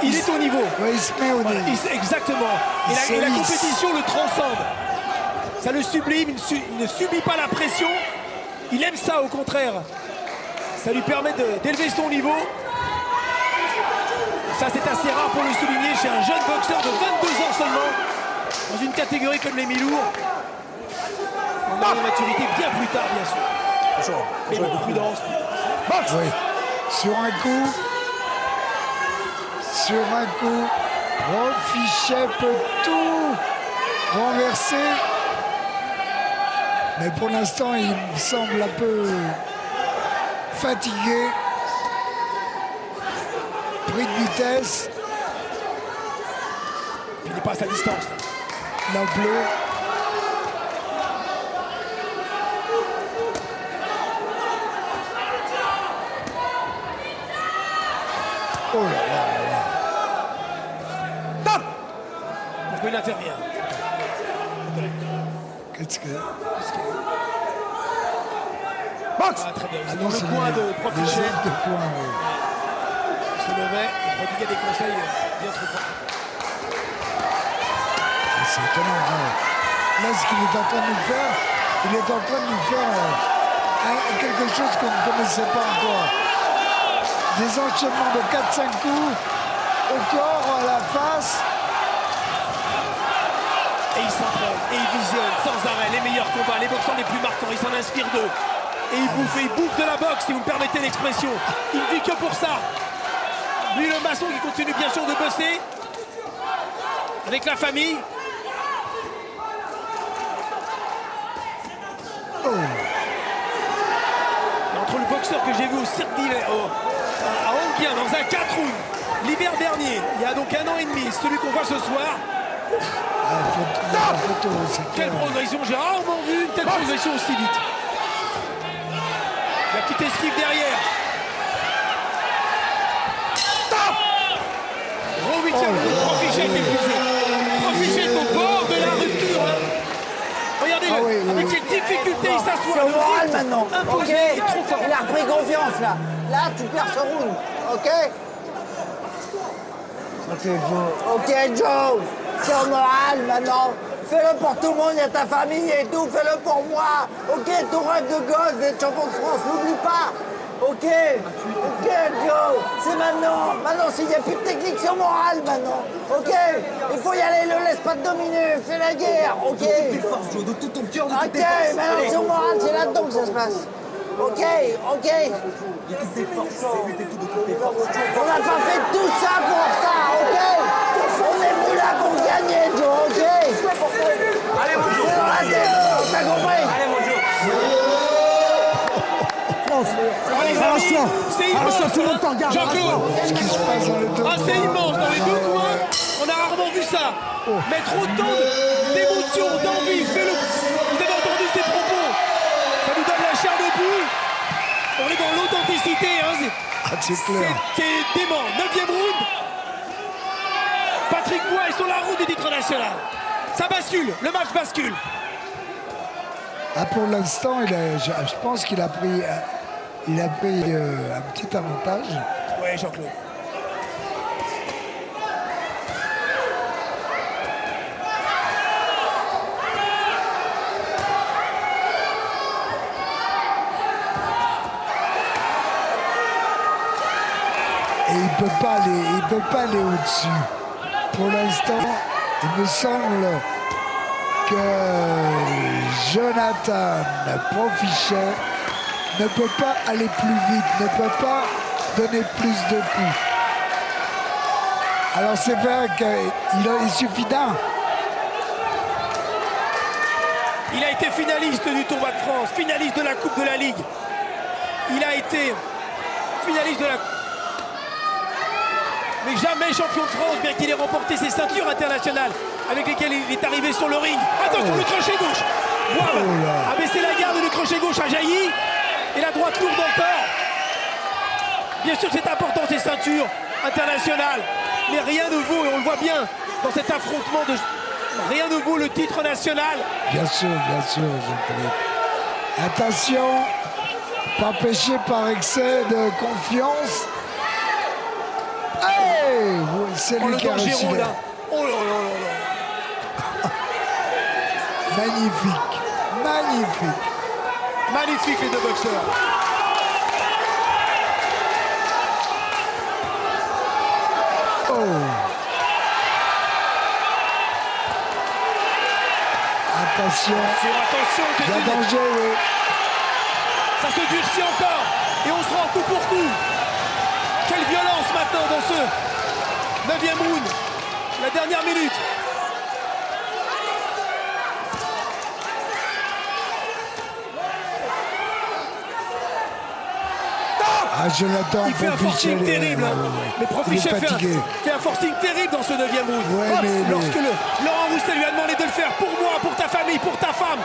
il est au niveau. Ouais, il se met au nez. Exactement. Il Et la se hisse. compétition le transcende. Ça le sublime, il ne subit pas la pression. Il aime ça au contraire. Ça lui permet d'élever son niveau. Ça c'est assez rare pour le souligner chez un jeune boxeur de 22 ans seulement. Dans une catégorie comme les mi-lourds. On a une maturité bien plus tard bien sûr. Mais beaucoup prudence. Oui. Sur un coup, Profichet peut tout renverser. Mais pour l'instant, il me semble un peu fatigué. Pris de vitesse, Il n'est pas à sa distance. non plus. Oh là là. Top. Pourquoi il n'intervient? Qu'est-ce que... Box. Ah, très bien. Ah Dans non, le c'est coin de des Profichet. jets de points, oui. Il se levait et prodiguait des conseils bien trop forts. C'est étonnant. Hein. Là, ce qu'il est en train de nous faire, il est en train de nous faire quelque chose qu'on ne connaissait pas encore. Des enchaînements de 4-5 coups au corps, à la face. Et il s'entraîne, et il visionne sans arrêt les meilleurs combats, les boxeurs les plus marquants, il s'en inspire d'eux. Et il bouffe de la boxe, si vous me permettez l'expression. Il ne vit que pour ça. Lui, le maçon qui continue bien sûr de bosser avec la famille. Oh. boxeur que j'ai vu au Cirque d'hiver, à Hongkong, dans un 4 rounds, l'hiver dernier, il y a donc 1 an et demi, celui qu'on voit ce soir. La photo, c'est Quelle clair. progression, j'ai rarement vu une telle progression aussi vite. La petite esquive derrière. Gros 8e, Profichet est épuisé. Profichet est au bord de la rupture. Hein. Regardez-le, Ah oui, oui, avec oui. quelle difficulté il s'assoit. C'est au Le moral rythme maintenant. imposé, Ok. il est trop fort. Il a repris confiance là. Là, tu perds ce round. Ok. Ok, Joe. Ok, Joe. C'est au moral maintenant. Fais-le pour tout le monde, il y a ta famille et tout. Fais-le pour moi. Ok, ton rêve de gosse d'être champion de France, n'oublie pas. Ok. Ok, Joe. C'est maintenant. Maintenant, s'il n'y a plus de technique, c'est au moral maintenant. Ok. Il faut y aller, ne laisse pas te dominer. Fais la guerre. Ok. De tout ton cœur, de toutes Ok, tes forces. maintenant c'est au moral, c'est là-dedans que ça se passe. Ok, ok. De toutes tes forces. C'est lutter tout de toutes tes forces. On n'a pas fait tout ça pour ça, ok? On est venu là pour gagner, Joe, ok? Allez, mon Joe. C'est dans la tête, t'as compris? Allez, mon Joe. Arrache-toi. C'est immense, Arrache-toi, tout le monde te hein. regarde. Jean-Claude. Ce qui se passe dans les deux. Ah, c'est immense, dans les deux coins, on a rarement vu ça. Mettre autant d'émotion, d'envie, fais-le. Vous avez entendu ses propos. Ça nous donne la chair de poule. On est dans l'authenticité. Hein. Ah, c'est clair. C'était dément. 9e round. Patrick Bois est sur la route du titre national. Ça bascule, le match bascule. Ah, pour l'instant, je pense qu'il a pris, un petit avantage. Ouais, Jean-Claude. Et il peut pas aller au-dessus. Pour l'instant, il me semble que Jonathan Profichet ne peut pas aller plus vite, ne peut pas donner plus de coups. Alors c'est vrai qu'il suffit d'un. Il a été finaliste du Tournoi de France, finaliste de la Coupe de la Ligue. Il a été finaliste de la... Mais jamais champion de France, bien qu'il ait remporté ses ceintures internationales avec lesquelles il est arrivé sur le ring. Attention, le crochet gauche. Bois a baissé la garde, le crochet gauche a jailli. Et la droite lourde encore. Bien sûr que c'est important, ces ceintures internationales. Mais rien ne vaut, et on le voit bien dans cet affrontement, rien ne vaut le titre national. Bien sûr, Jean-Philippe. Attention, pas péché par excès de confiance. Hey, c'est Oh, lui le qui a réussi. Dangereux, là. Oh là là là là. Magnifique, magnifique. Magnifique les deux boxeurs. Oh, attention, Attention, il y a danger, oui. ça se durcit encore. Et on se rend coup pour coup. Quelle violence maintenant dans ce 9e round. La dernière minute. Ah, Jonathan Il fait un Profichet, forcing terrible. ouais, Hein. ouais, ouais. Mais Il est Profichet fatigué. fait un forcing terrible dans ce 9e round. Ouais, Hop, mais- lorsque Laurent Roussel lui a demandé de le faire pour moi, pour ta famille, pour ta femme.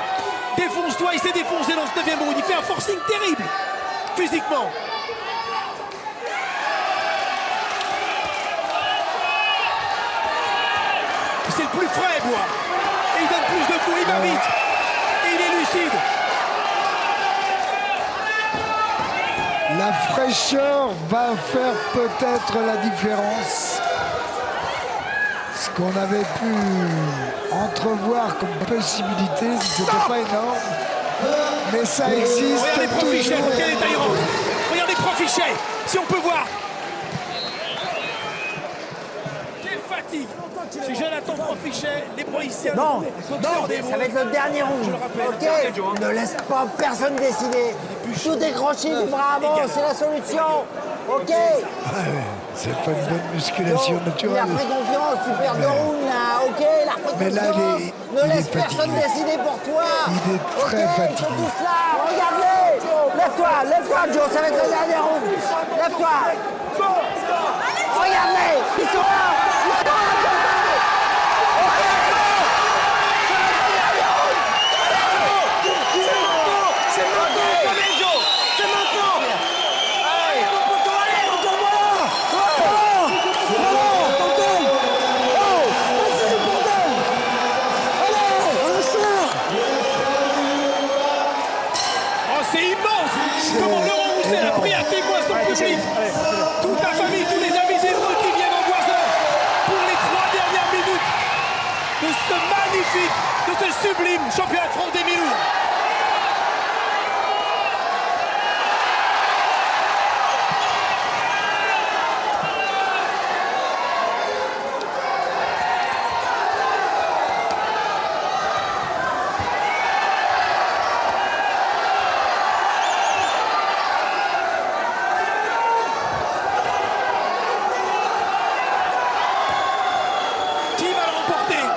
Défonce-toi, il s'est défoncé dans ce 9e round. Il fait un forcing terrible, physiquement. C'est le plus frais, Bois. Et il donne plus de coups, il va vite. Et il est lucide. La fraîcheur va faire peut-être la différence. Ce qu'on avait pu entrevoir comme possibilité, c'était pas énorme. Mais ça existe Regardez Profichet, toujours. dans quel état il rentre. Regardez Profichet, si on peut voir. Quelle fatigue. C'est Jonathan Profichet, les Broïciens. Non, ça va être le dernier round. Je le rappelle. Ok, ne laisse pas personne décider. Tout décrocher du bras avant, c'est la solution. Ok. C'est pas une bonne musculation Il a naturelle. pris confiance, tu perds 2 rounds là, ok, il a pris Mais là, confiance. il Ne est laisse fatigué. personne décider pour toi. Il est très Ok, fatigué. ils sont tous là, regarde-les. Lève-toi, Joe, ça va être le dernier round. Lève-toi. Regardez, ils sont là. C'est immense. Comment Laurent Roussel a pris à témoin son public. Toute la famille, tous les amis hébreux qui viennent en voir ça pour les 3 dernières minutes de ce magnifique, de ce sublime championnat de France des Milours.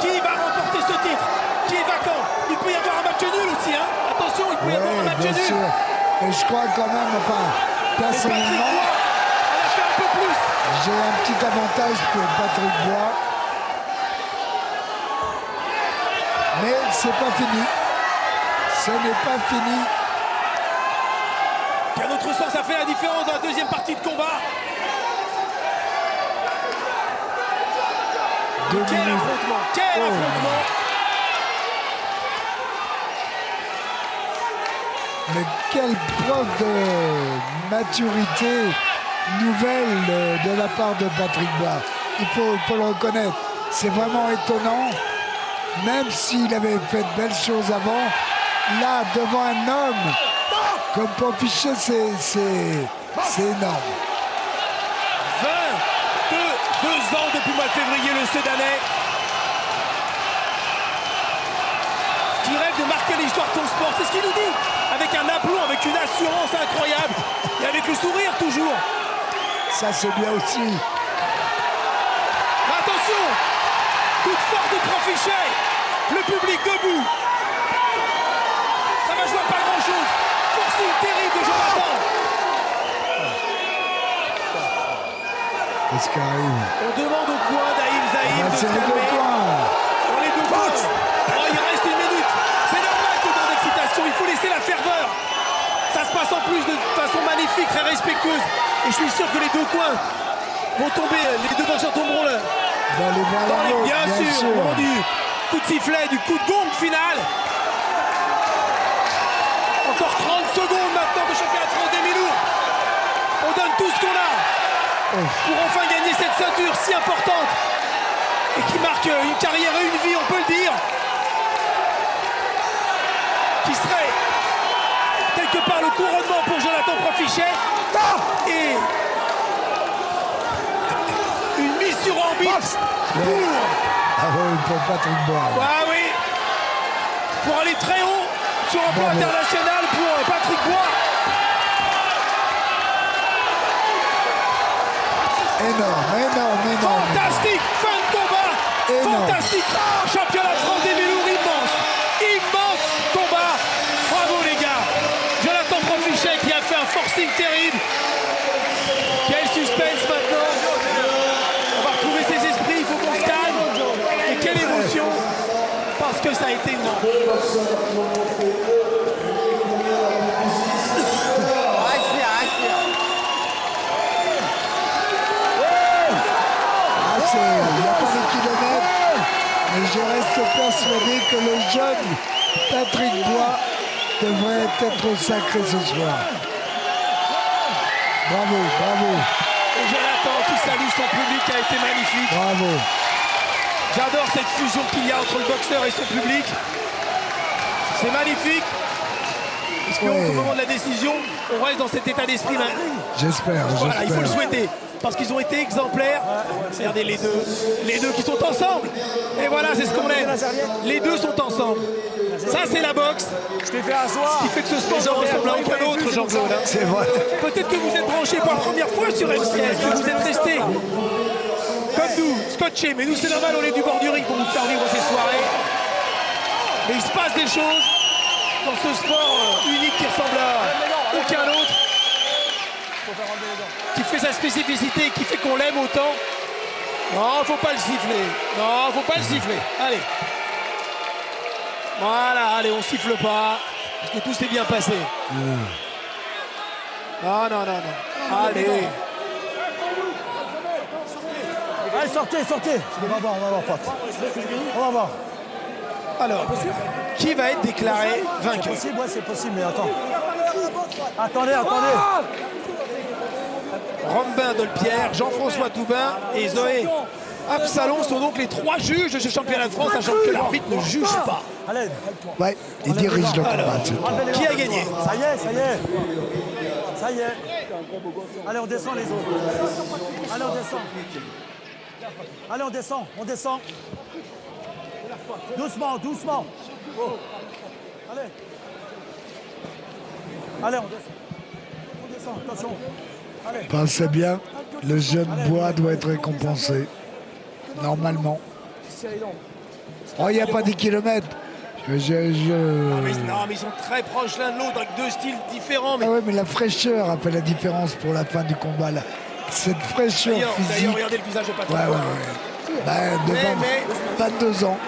Qui va remporter ce titre? Qui est vacant? Il peut y avoir un match nul aussi, hein? Attention, il peut y avoir un match bien nul. sûr. Et je crois quand même, enfin, Mais Patrick personnellement, Bois, elle a fait un peu plus. j'ai un petit avantage pour Patrick Bois. Mais c'est pas fini. Ce n'est pas fini. Qu'à notre sens, ça fait la différence dans la deuxième partie de combat. Quel affrontement! Quel affrontement! Mais quelle preuve de maturité nouvelle de la part de Patrick Bois. Il faut le reconnaître. C'est vraiment étonnant. Même s'il avait fait de belles choses avant, là, devant un homme comme Pamphichet, c'est énorme. 2 ans depuis le mois de février, le Sedanais qui rêve de marquer l'histoire de son sport. C'est ce qu'il nous dit, avec un aplomb, avec une assurance incroyable et avec le sourire toujours. Ça, c'est bien aussi. Mais attention, coup de force de Pamphichet, le public debout. Ça va jouer à pas grand-chose. Forcing terrible de Jonathan. Qu'est-ce qui arrive? On demande au coin d'Aïm Zaïm de se C'est les deux calmer. points. Dans les 2 coins. Oh, il reste 1 minute. C'est normal qu'il y ait tant d'excitation. Il faut laisser la ferveur. Ça se passe en plus de façon magnifique, très respectueuse. Et je suis sûr que les 2 coins vont tomber. Les 2 boxeurs tomberont là. Dans les bras Dans les, l'autre, bien sûr, au moment du coup de sifflet, du coup de gong final. Encore 30 secondes maintenant de championnat de France des Milours. On donne tout ce qu'on a pour enfin gagner cette ceinture si importante et qui marque une carrière et une vie, on peut le dire, qui serait quelque part le couronnement pour Jonathan Pamphichet et une mise sur orbite pour Patrick Bois. Ah oui, pour aller très haut sur un plan international pour Patrick Bois. Énorme. Fantastique fin de combat. Énorme. Fantastique championnat de France des Milours, immense combat. Bravo les gars. Jonathan Pamphichet qui a fait un forcing terrible. Quel suspense maintenant. On va retrouver ses esprits, il faut qu'on se calme. Et quelle émotion, parce que ça a été énorme. Il n'y a pas de kilomètres, mais je reste persuadé que le jeune Patrick Bois devrait être sacré ce soir. Bravo. Et Jonathan qui salue son public qui a été magnifique. Bravo. J'adore cette fusion qu'il y a entre le boxeur et son public. C'est magnifique. Espérons qu'au moment de la décision, on reste dans cet état d'esprit là. J'espère. Voilà, il faut le souhaiter. Parce qu'ils ont été exemplaires. Regardez les deux qui sont ensemble. Et voilà, c'est ce qu'on aime. Les deux sont ensemble. Ça, c'est la boxe. Je t'ai fait asseoir. Ce qui fait que ce sport ne ressemble à aucun autre, Jean-Claude. Hein. C'est vrai. Peut-être que vous êtes branchés pour la première fois sur M6, que vous êtes restés comme nous, scotchés. Mais nous, c'est normal, on est du bord du ring pour vous faire vivre ces soirées. Mais il se passe des choses dans ce sport unique qui ressemble à aucun autre qui fait sa spécificité, qui fait qu'on l'aime autant. Non, faut pas le siffler. Non, faut pas le siffler. Allez. Voilà, allez, on siffle pas. Parce que tout s'est bien passé. Non, non, non, non. Allez. Allez, sortez, sortez. On va voir, pote. On va voir. Alors, qui va être déclaré C'est vainqueur? possible, ouais, c'est possible, mais attends. Attendez. Robin Dolpierre, Jean-François Toubin et Zoé Absalon sont donc les 3 juges de ce championnat de France, sachant que l'arbitre ne juge pas. Allez. Ouais, il dirige le combat. Qui a gagné? Ça y est. Allez, on descend les autres. Allez, on descend. Doucement. Oh. Allez, on descend, attention. Allez. Pensez bien, le jeune bois doit être récompensé. Normalement. Oh, il n'y a pas 10 kilomètres. Non, mais ils sont très proches l'un de l'autre, avec 2 styles différents. Mais Ah ouais, mais la fraîcheur a fait la différence pour la fin du combat là. Cette fraîcheur d'ailleurs, physique. regardez le visage de Patrick. Ouais. Ben, devant Mais- 22 ans.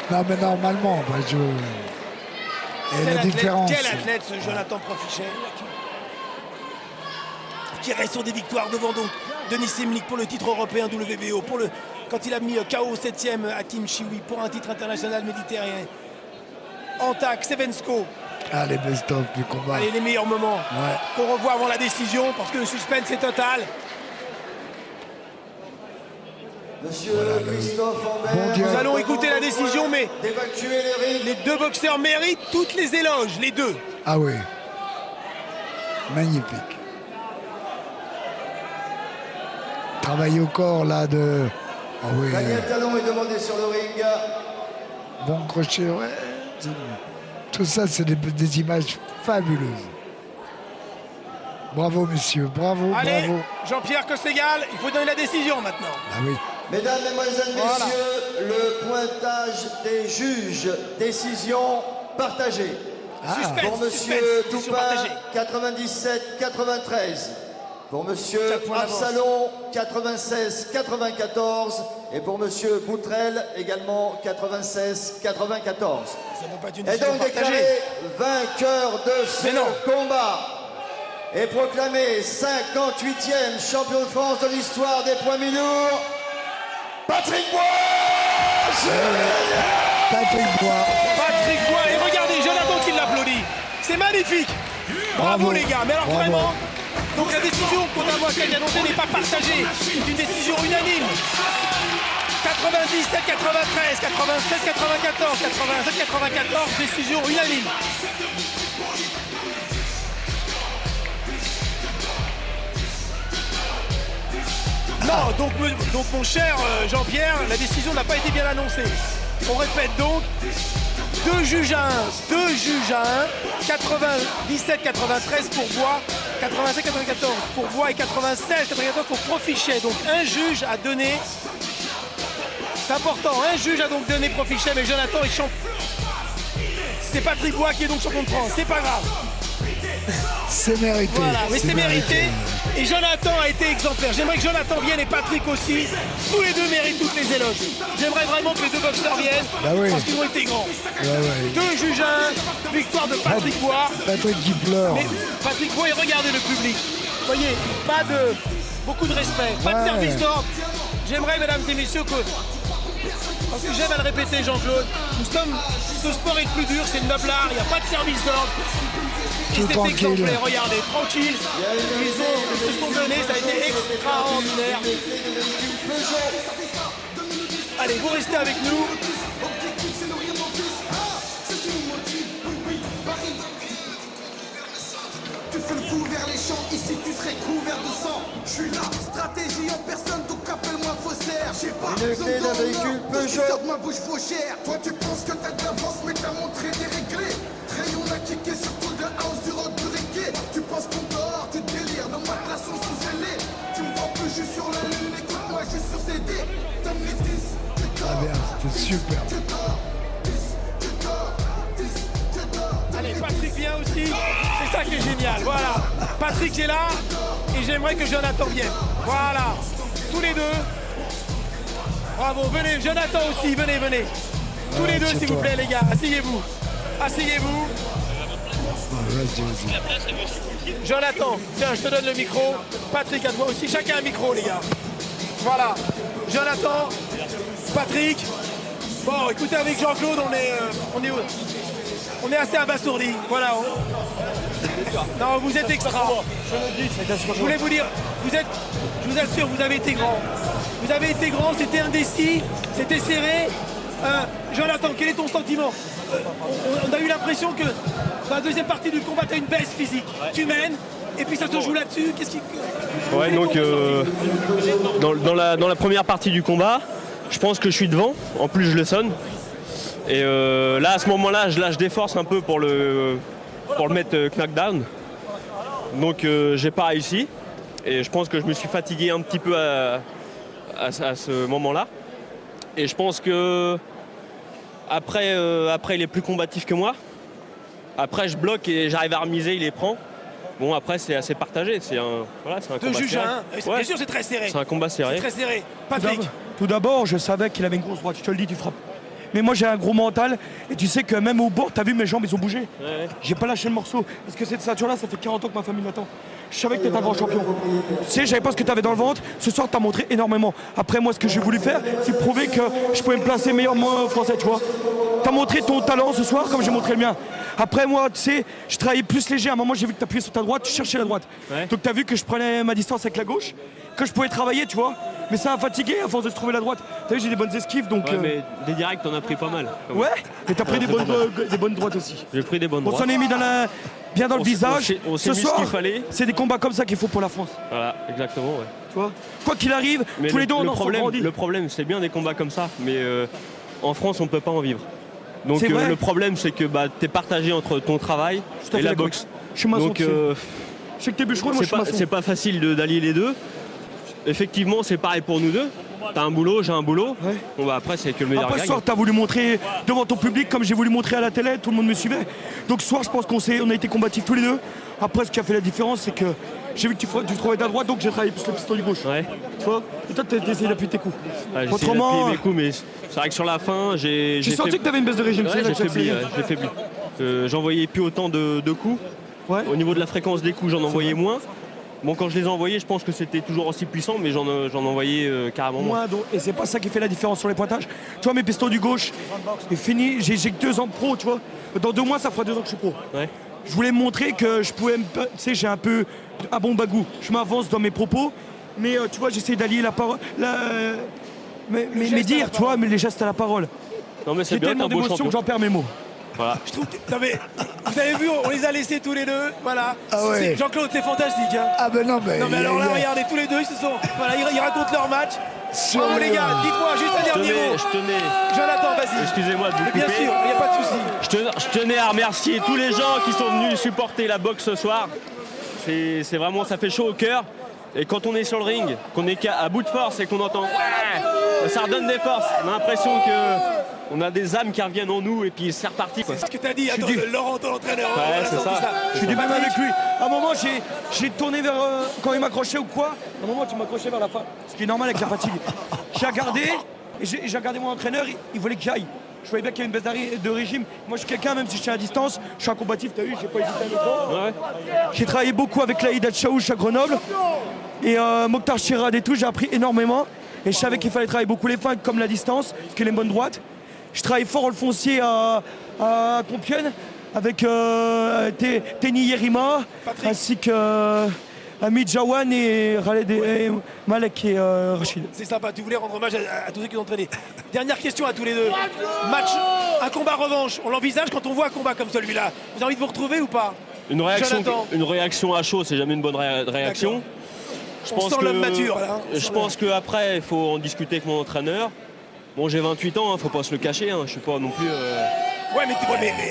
Non, mais normalement, et la différence. Quel athlète, ce Jonathan Profichet, qui reste sur des victoires devant donc Denis Semlik pour le titre européen WBO, quand il a mis KO 7e à Kim Chiwi pour un titre international méditerranéen. Antak, Sevensko, Ah, les best-of du combat. allez, les meilleurs moments Ouais. qu'on revoit avant la décision, parce que le suspense est total. Monsieur Christophe Ambert, Bon Dieu. Nous allons écouter la décision, mais d'évacuer les rings. les 2 boxeurs méritent toutes les éloges, les 2. Ah oui. Magnifique. Travail au corps là de. Ah oui. Daniel Talon est demandé sur le ring. Bon crochet, ouais. Tout ça, c'est des images fabuleuses. Bravo, monsieur. Bravo, Allez, bravo. Jean-Pierre Costegal, il faut donner la décision maintenant. Ah oui. Mesdames, Mesdemoiselles, Voilà. Messieurs, le pointage des juges. Décision partagée. Suspense, Pour Monsieur suspense, décision Toupin, partagée. 97-93. Pour Monsieur 4 points d'avance. Absalon, 96-94. Et pour Monsieur Boutrel, également 96-94. Ça ne peut pas être une Et décision donc déclaré partagée. vainqueur de ce Mais non. combat et proclamé 58e champion de France de l'histoire des poids mi-lourds, Patrick Bois. Patrick Bois. Patrick Bois, et regardez, Jonathan qui l'applaudit. C'est magnifique. Bravo les gars. Mais alors Bravo. vraiment, donc la décision qu'on a annoncée n'est pas partagée. C'est une décision unanime. 97-93, 96-94, 87-94, décision unanime. Non, donc mon cher Jean-Pierre, la décision n'a pas été bien annoncée. On répète donc, 2 juges à 1, 97-93 pour Bois, 87-94 pour Bois et 96-94 pour Profichet. Donc un juge a donné, c'est important, un juge a donc donné Profichet, mais Jonathan est champion. C'est Patrick Bois qui est donc champion de France, c'est pas grave. C'est mérité. Voilà, mais c'est mérité. Et Jonathan a été exemplaire. J'aimerais que Jonathan vienne et Patrick aussi. Tous les deux méritent toutes les éloges. J'aimerais vraiment que les 2 boxeurs viennent. Bah oui. Parce qu'ils ont été grands. Ouais. 2 juges à 1, victoire de Patrick Bois. Patrick qui pleure. Mais Patrick Bois, et regardez le public. Vous voyez, pas de. Beaucoup de respect, pas de Ouais. service d'ordre. J'aimerais, mesdames et messieurs, que. Parce que j'aime à le répéter, Jean-Claude, ce sport est le plus dur, c'est le noble art, il n'y a pas de service d'ordre. Et Tout c'est tranquille. exemplaire, regardez, tranquille. Ils se sont donnés, ça a été extraordinaire. Allez, vous restez avec nous. Tu fais le fou vers les champs, ici tu serais couvert de sang. Je suis là, stratégie en personne, donc appelle-moi faussaire. J'ai pas Une clé d'un véhicule Peugeot. de ma bouche fauchère. Toi tu penses que t'as de l'avance, mais t'as montré des réglés. Rayon a kické sur tout de la house du rock du reggae. Tu penses qu'on dort, tu délires, dans ma classe on sous-ailé. Tu me vois plus juste sur la lune, écoute-moi juste sur CD. Donne les 10, Ah bien, c'était super. Allez, Patrick Patrick vient aussi. C'est ça qui est génial. Voilà. Patrick est là et j'aimerais que Jonathan vienne. Voilà. Tous les deux. Bravo. Venez. Jonathan aussi. Venez, venez. Tous les deux, s'il vous plaît, les gars. Asseyez-vous. Asseyez-vous. Jonathan, tiens, je te donne le micro. Patrick, à toi aussi. Chacun un micro, les gars. Voilà. Jonathan, Patrick. Bon, écoutez, avec Jean-Claude, on est assez abasourdi. Voilà. Non, vous êtes extra. Je voulais vous dire, je vous assure, vous avez été grand. Vous avez été grand, c'était indécis, c'était serré. Jonathan, quel est ton sentiment? On a eu l'impression que dans la deuxième partie du combat, tu as une baisse physique. Ouais. Tu mènes, et puis ça se joue là-dessus. Qu'est-ce qui... Ouais, donc dans la première partie du combat, je pense que je suis devant. En plus, je le sonne. Et là, à ce moment-là, je lâche des forces un peu pour le mettre knockdown. Donc, j'ai pas réussi. Et je pense que je me suis fatigué un petit peu à ce moment-là. Et je pense que après, il est plus combatif que moi. Après, je bloque et j'arrive à remiser, il les prend. Bon, après, c'est assez partagé. C'est un combat juge serré. Ouais. Bien sûr, c'est très serré. C'est un combat serré. C'est très serré. Patrick. Tout d'abord, je savais qu'il avait une grosse droite. Je te le dis, tu frappes. Mais moi, j'ai un gros mental. Et tu sais que même au bord, t'as vu, mes jambes, ils ont bougé. Ouais. J'ai pas lâché le morceau. Parce que cette ceinture-là, ça fait 40 ans que ma famille l'attend. Je savais que t'étais un grand champion. Tu sais, j'avais pas ce que t'avais dans le ventre. Ce soir, t'as montré énormément. Après, moi, ce que j'ai voulu faire, c'est prouver que je pouvais me placer meilleur moi français, tu vois. T'as montré ton talent ce soir, comme j'ai montré le mien. Après, moi, tu sais, je travaillais plus léger. À un moment, j'ai vu que t'appuyais sur ta droite, tu cherchais la droite. Ouais. Donc, t'as vu que je prenais ma distance avec la gauche, que je pouvais travailler, tu vois. Mais ça a fatigué à force de se trouver la droite. T'as vu, j'ai des bonnes esquives, donc... Ouais, mais des directs, t'en as pris pas mal. Ouais, mais t'as pris des bonnes droites aussi. J'ai pris des bonnes On droites. s'en est mis bien dans le visage. On s'est Ce mis soir, ce qu'il fallait. c'est des combats comme ça qu'il faut pour la France. Voilà, exactement, ouais. Tu vois, quoi qu'il arrive, Mais tous les deux, on en grandit. le problème, c'est bien des combats comme ça, mais en France, on ne peut pas en vivre. Donc C'est vrai. le problème, c'est que t'es partagé entre ton travail Tout à et fait la d'accord. boxe. Je suis maçon, Donc tu sais. Je sais que t'es bûcheron, moi je suis maçon. c'est pas facile d'allier les deux. Effectivement, c'est pareil pour nous deux. T'as un boulot, j'ai un boulot. Ouais. Bon, bah, après, c'est que le meilleur Après ce gagne. soir, t'as voulu montrer devant ton public comme j'ai voulu montrer à la télé, tout le monde me suivait. Donc ce soir, je pense on a été combatifs tous les deux. Après, ce qui a fait la différence, c'est que j'ai vu que tu trouvais ta droite, donc j'ai travaillé plus le pistolet gauche. Ouais. Tu vois. Et toi, t'as essayé d'appuyer tes coups. Ouais, j'ai essayé Autrement, d'appuyer mes coups, mais c'est vrai que sur la fin, j'ai senti que t'avais une baisse de régime. Ouais, c'est là j'ai que faibli. J'ai faibli. J'envoyais plus autant de coups. Ouais. Au niveau de la fréquence des coups, j'en envoyais moins. Bon, quand je les envoyais, je pense que c'était toujours aussi puissant, mais j'en envoyais carrément moins. Moi, donc, et c'est pas ça qui fait la différence sur les pointages. Tu vois, mes pistons du gauche, c'est fini. J'ai que 2 ans de pro, tu vois. Dans 2 mois, ça fera 2 ans que je suis pro. Ouais. Je voulais me montrer que je pouvais, tu sais, j'ai un peu un bon bagou. Je m'avance dans mes propos, mais tu vois, j'essaie d'allier la parole, mes dires, tu vois, mais les gestes à la parole. Non, mais c'est J'ai bien, tellement t'es un beau d'émotions champion. que j'en perds mes mots. Voilà. Je trouve que... Non mais, vous avez vu, on les a laissés tous les deux. Voilà. Ah ouais. Jean-Claude, c'est fantastique. Hein. Ah ben non, mais... Non mais alors là, regardez, tous les deux, ils se sont... Voilà, ils racontent leur match. Bravo les gars, dites-moi juste un dernier mot. Je tenais, Jonathan, vas-y. excusez-moi de vous Mais bien couper. sûr, il n'y a pas de souci. Je tenais à remercier tous les gens qui sont venus supporter la boxe ce soir. C'est vraiment, ça fait chaud au cœur. Et quand on est sur le ring, qu'on est à bout de force et qu'on entend ouais, ça redonne des forces. On a l'impression qu'on a des âmes qui reviennent en nous et puis c'est reparti. Quoi. C'est ce que t'as dit, attends, Laurent, ton entraîneur. Ouais, on a c'est senti ça. Je suis du même avec lui. À un moment, j'ai tourné vers quand il m'accrochait ou quoi. À un moment, tu m'accrochais vers la fin. Ce qui est normal avec la fatigue. J'ai regardé, et j'ai regardé mon entraîneur, il voulait que j'aille. Je voyais bien qu'il y avait une baisse de régime. Moi, je suis quelqu'un, même si je suis à distance, je suis un combatif, t'as vu, j'ai pas hésité à le prendre. Ouais. J'ai travaillé beaucoup avec Laïd Chaouch à Grenoble. Et Mokhtar Chirad et tout, j'ai appris énormément. Et je savais qu'il fallait travailler beaucoup les feintes comme la distance, parce qu'il a une bonne droite. Je travaille fort le foncier à Compiègne avec Teni Yerima, ainsi que Amit Jawan et Malek et Rachid. C'est sympa, tu voulais rendre hommage à tous ceux qui ont entraîné. Dernière question à tous les deux. Match, un combat revanche, on l'envisage quand on voit un combat comme celui-là. Vous avez envie de vous retrouver ou pas? Une Jonathan. réaction à chaud, c'est jamais une bonne réaction. On sent l'homme mature, là, hein. Je pense qu'après, il faut en discuter avec mon entraîneur. Bon, j'ai 28 ans, faut pas se le cacher, hein. Je suis pas non plus... Ouais, mais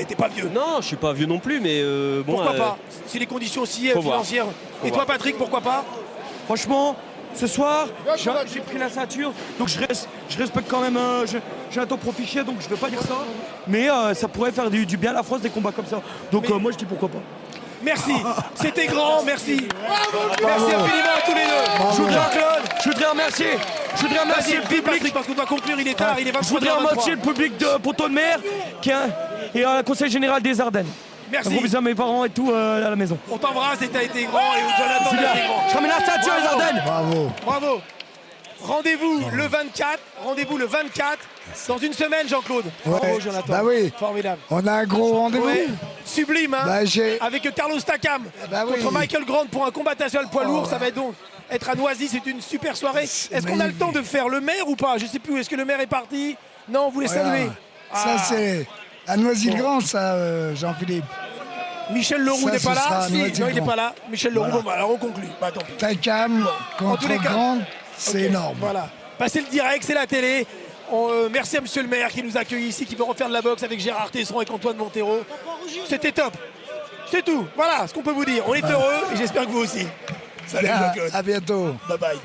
t'es pas vieux. Non, je suis pas vieux non plus, mais bon... Pourquoi pas? Si les conditions aussi faut voir. financières. Faut Et toi, Patrick, pourquoi pas? Franchement, Ce soir, j'ai pris la ceinture, donc je respecte quand même. J'ai un temps profiché, donc je ne veux pas dire ça. Mais ça pourrait faire du bien à la France des combats comme ça. Donc moi je dis pourquoi pas. Merci, c'était grand, merci. Merci infiniment à tous les deux. Je voudrais remercier le public. Patrick, parce qu'on doit conclure, il est tard, il est 23h23. Je voudrais remercier le public de Ponton de Mer et le Conseil Général des Ardennes. Merci. Un gros bisous à mes parents et tout à la maison. On t'embrasse et t'as été grand et Jonathan a été grand. Je ramène la ceinture les Ardennes. Bravo. Rendez-vous le 24. Dans une semaine, Jean-Claude. Bravo, Jonathan. Bah oui. Formidable. On a un gros rendez-vous. Ouais. Sublime, hein. Avec Carlos Takam contre Michael Grant pour un combat national poids lourd. Ça va donc être à Noisy. C'est une super soirée. Est-ce qu'on a le temps de faire le maire ou pas? Je sais plus. Est-ce que le maire est parti? Non, vous voulez saluer. Ça, c'est à Noisy-le-Grand, ça, Jean-Philippe. Michel Leroux n'est pas là? Si, non, il n'est pas là. Michel Leroux, bon, bah, alors on conclut. Bah, tant pis. Takam contre Grant, c'est énorme. Voilà. Passez le direct, c'est la télé. Merci à monsieur le maire qui nous accueille ici, qui veut refaire de la boxe avec Gérard Tesseron et Antoine Montero. C'était top. C'est tout. Voilà ce qu'on peut vous dire. On est heureux et j'espère que vous aussi. Salut, Jean-Claude. À bientôt. Bye bye.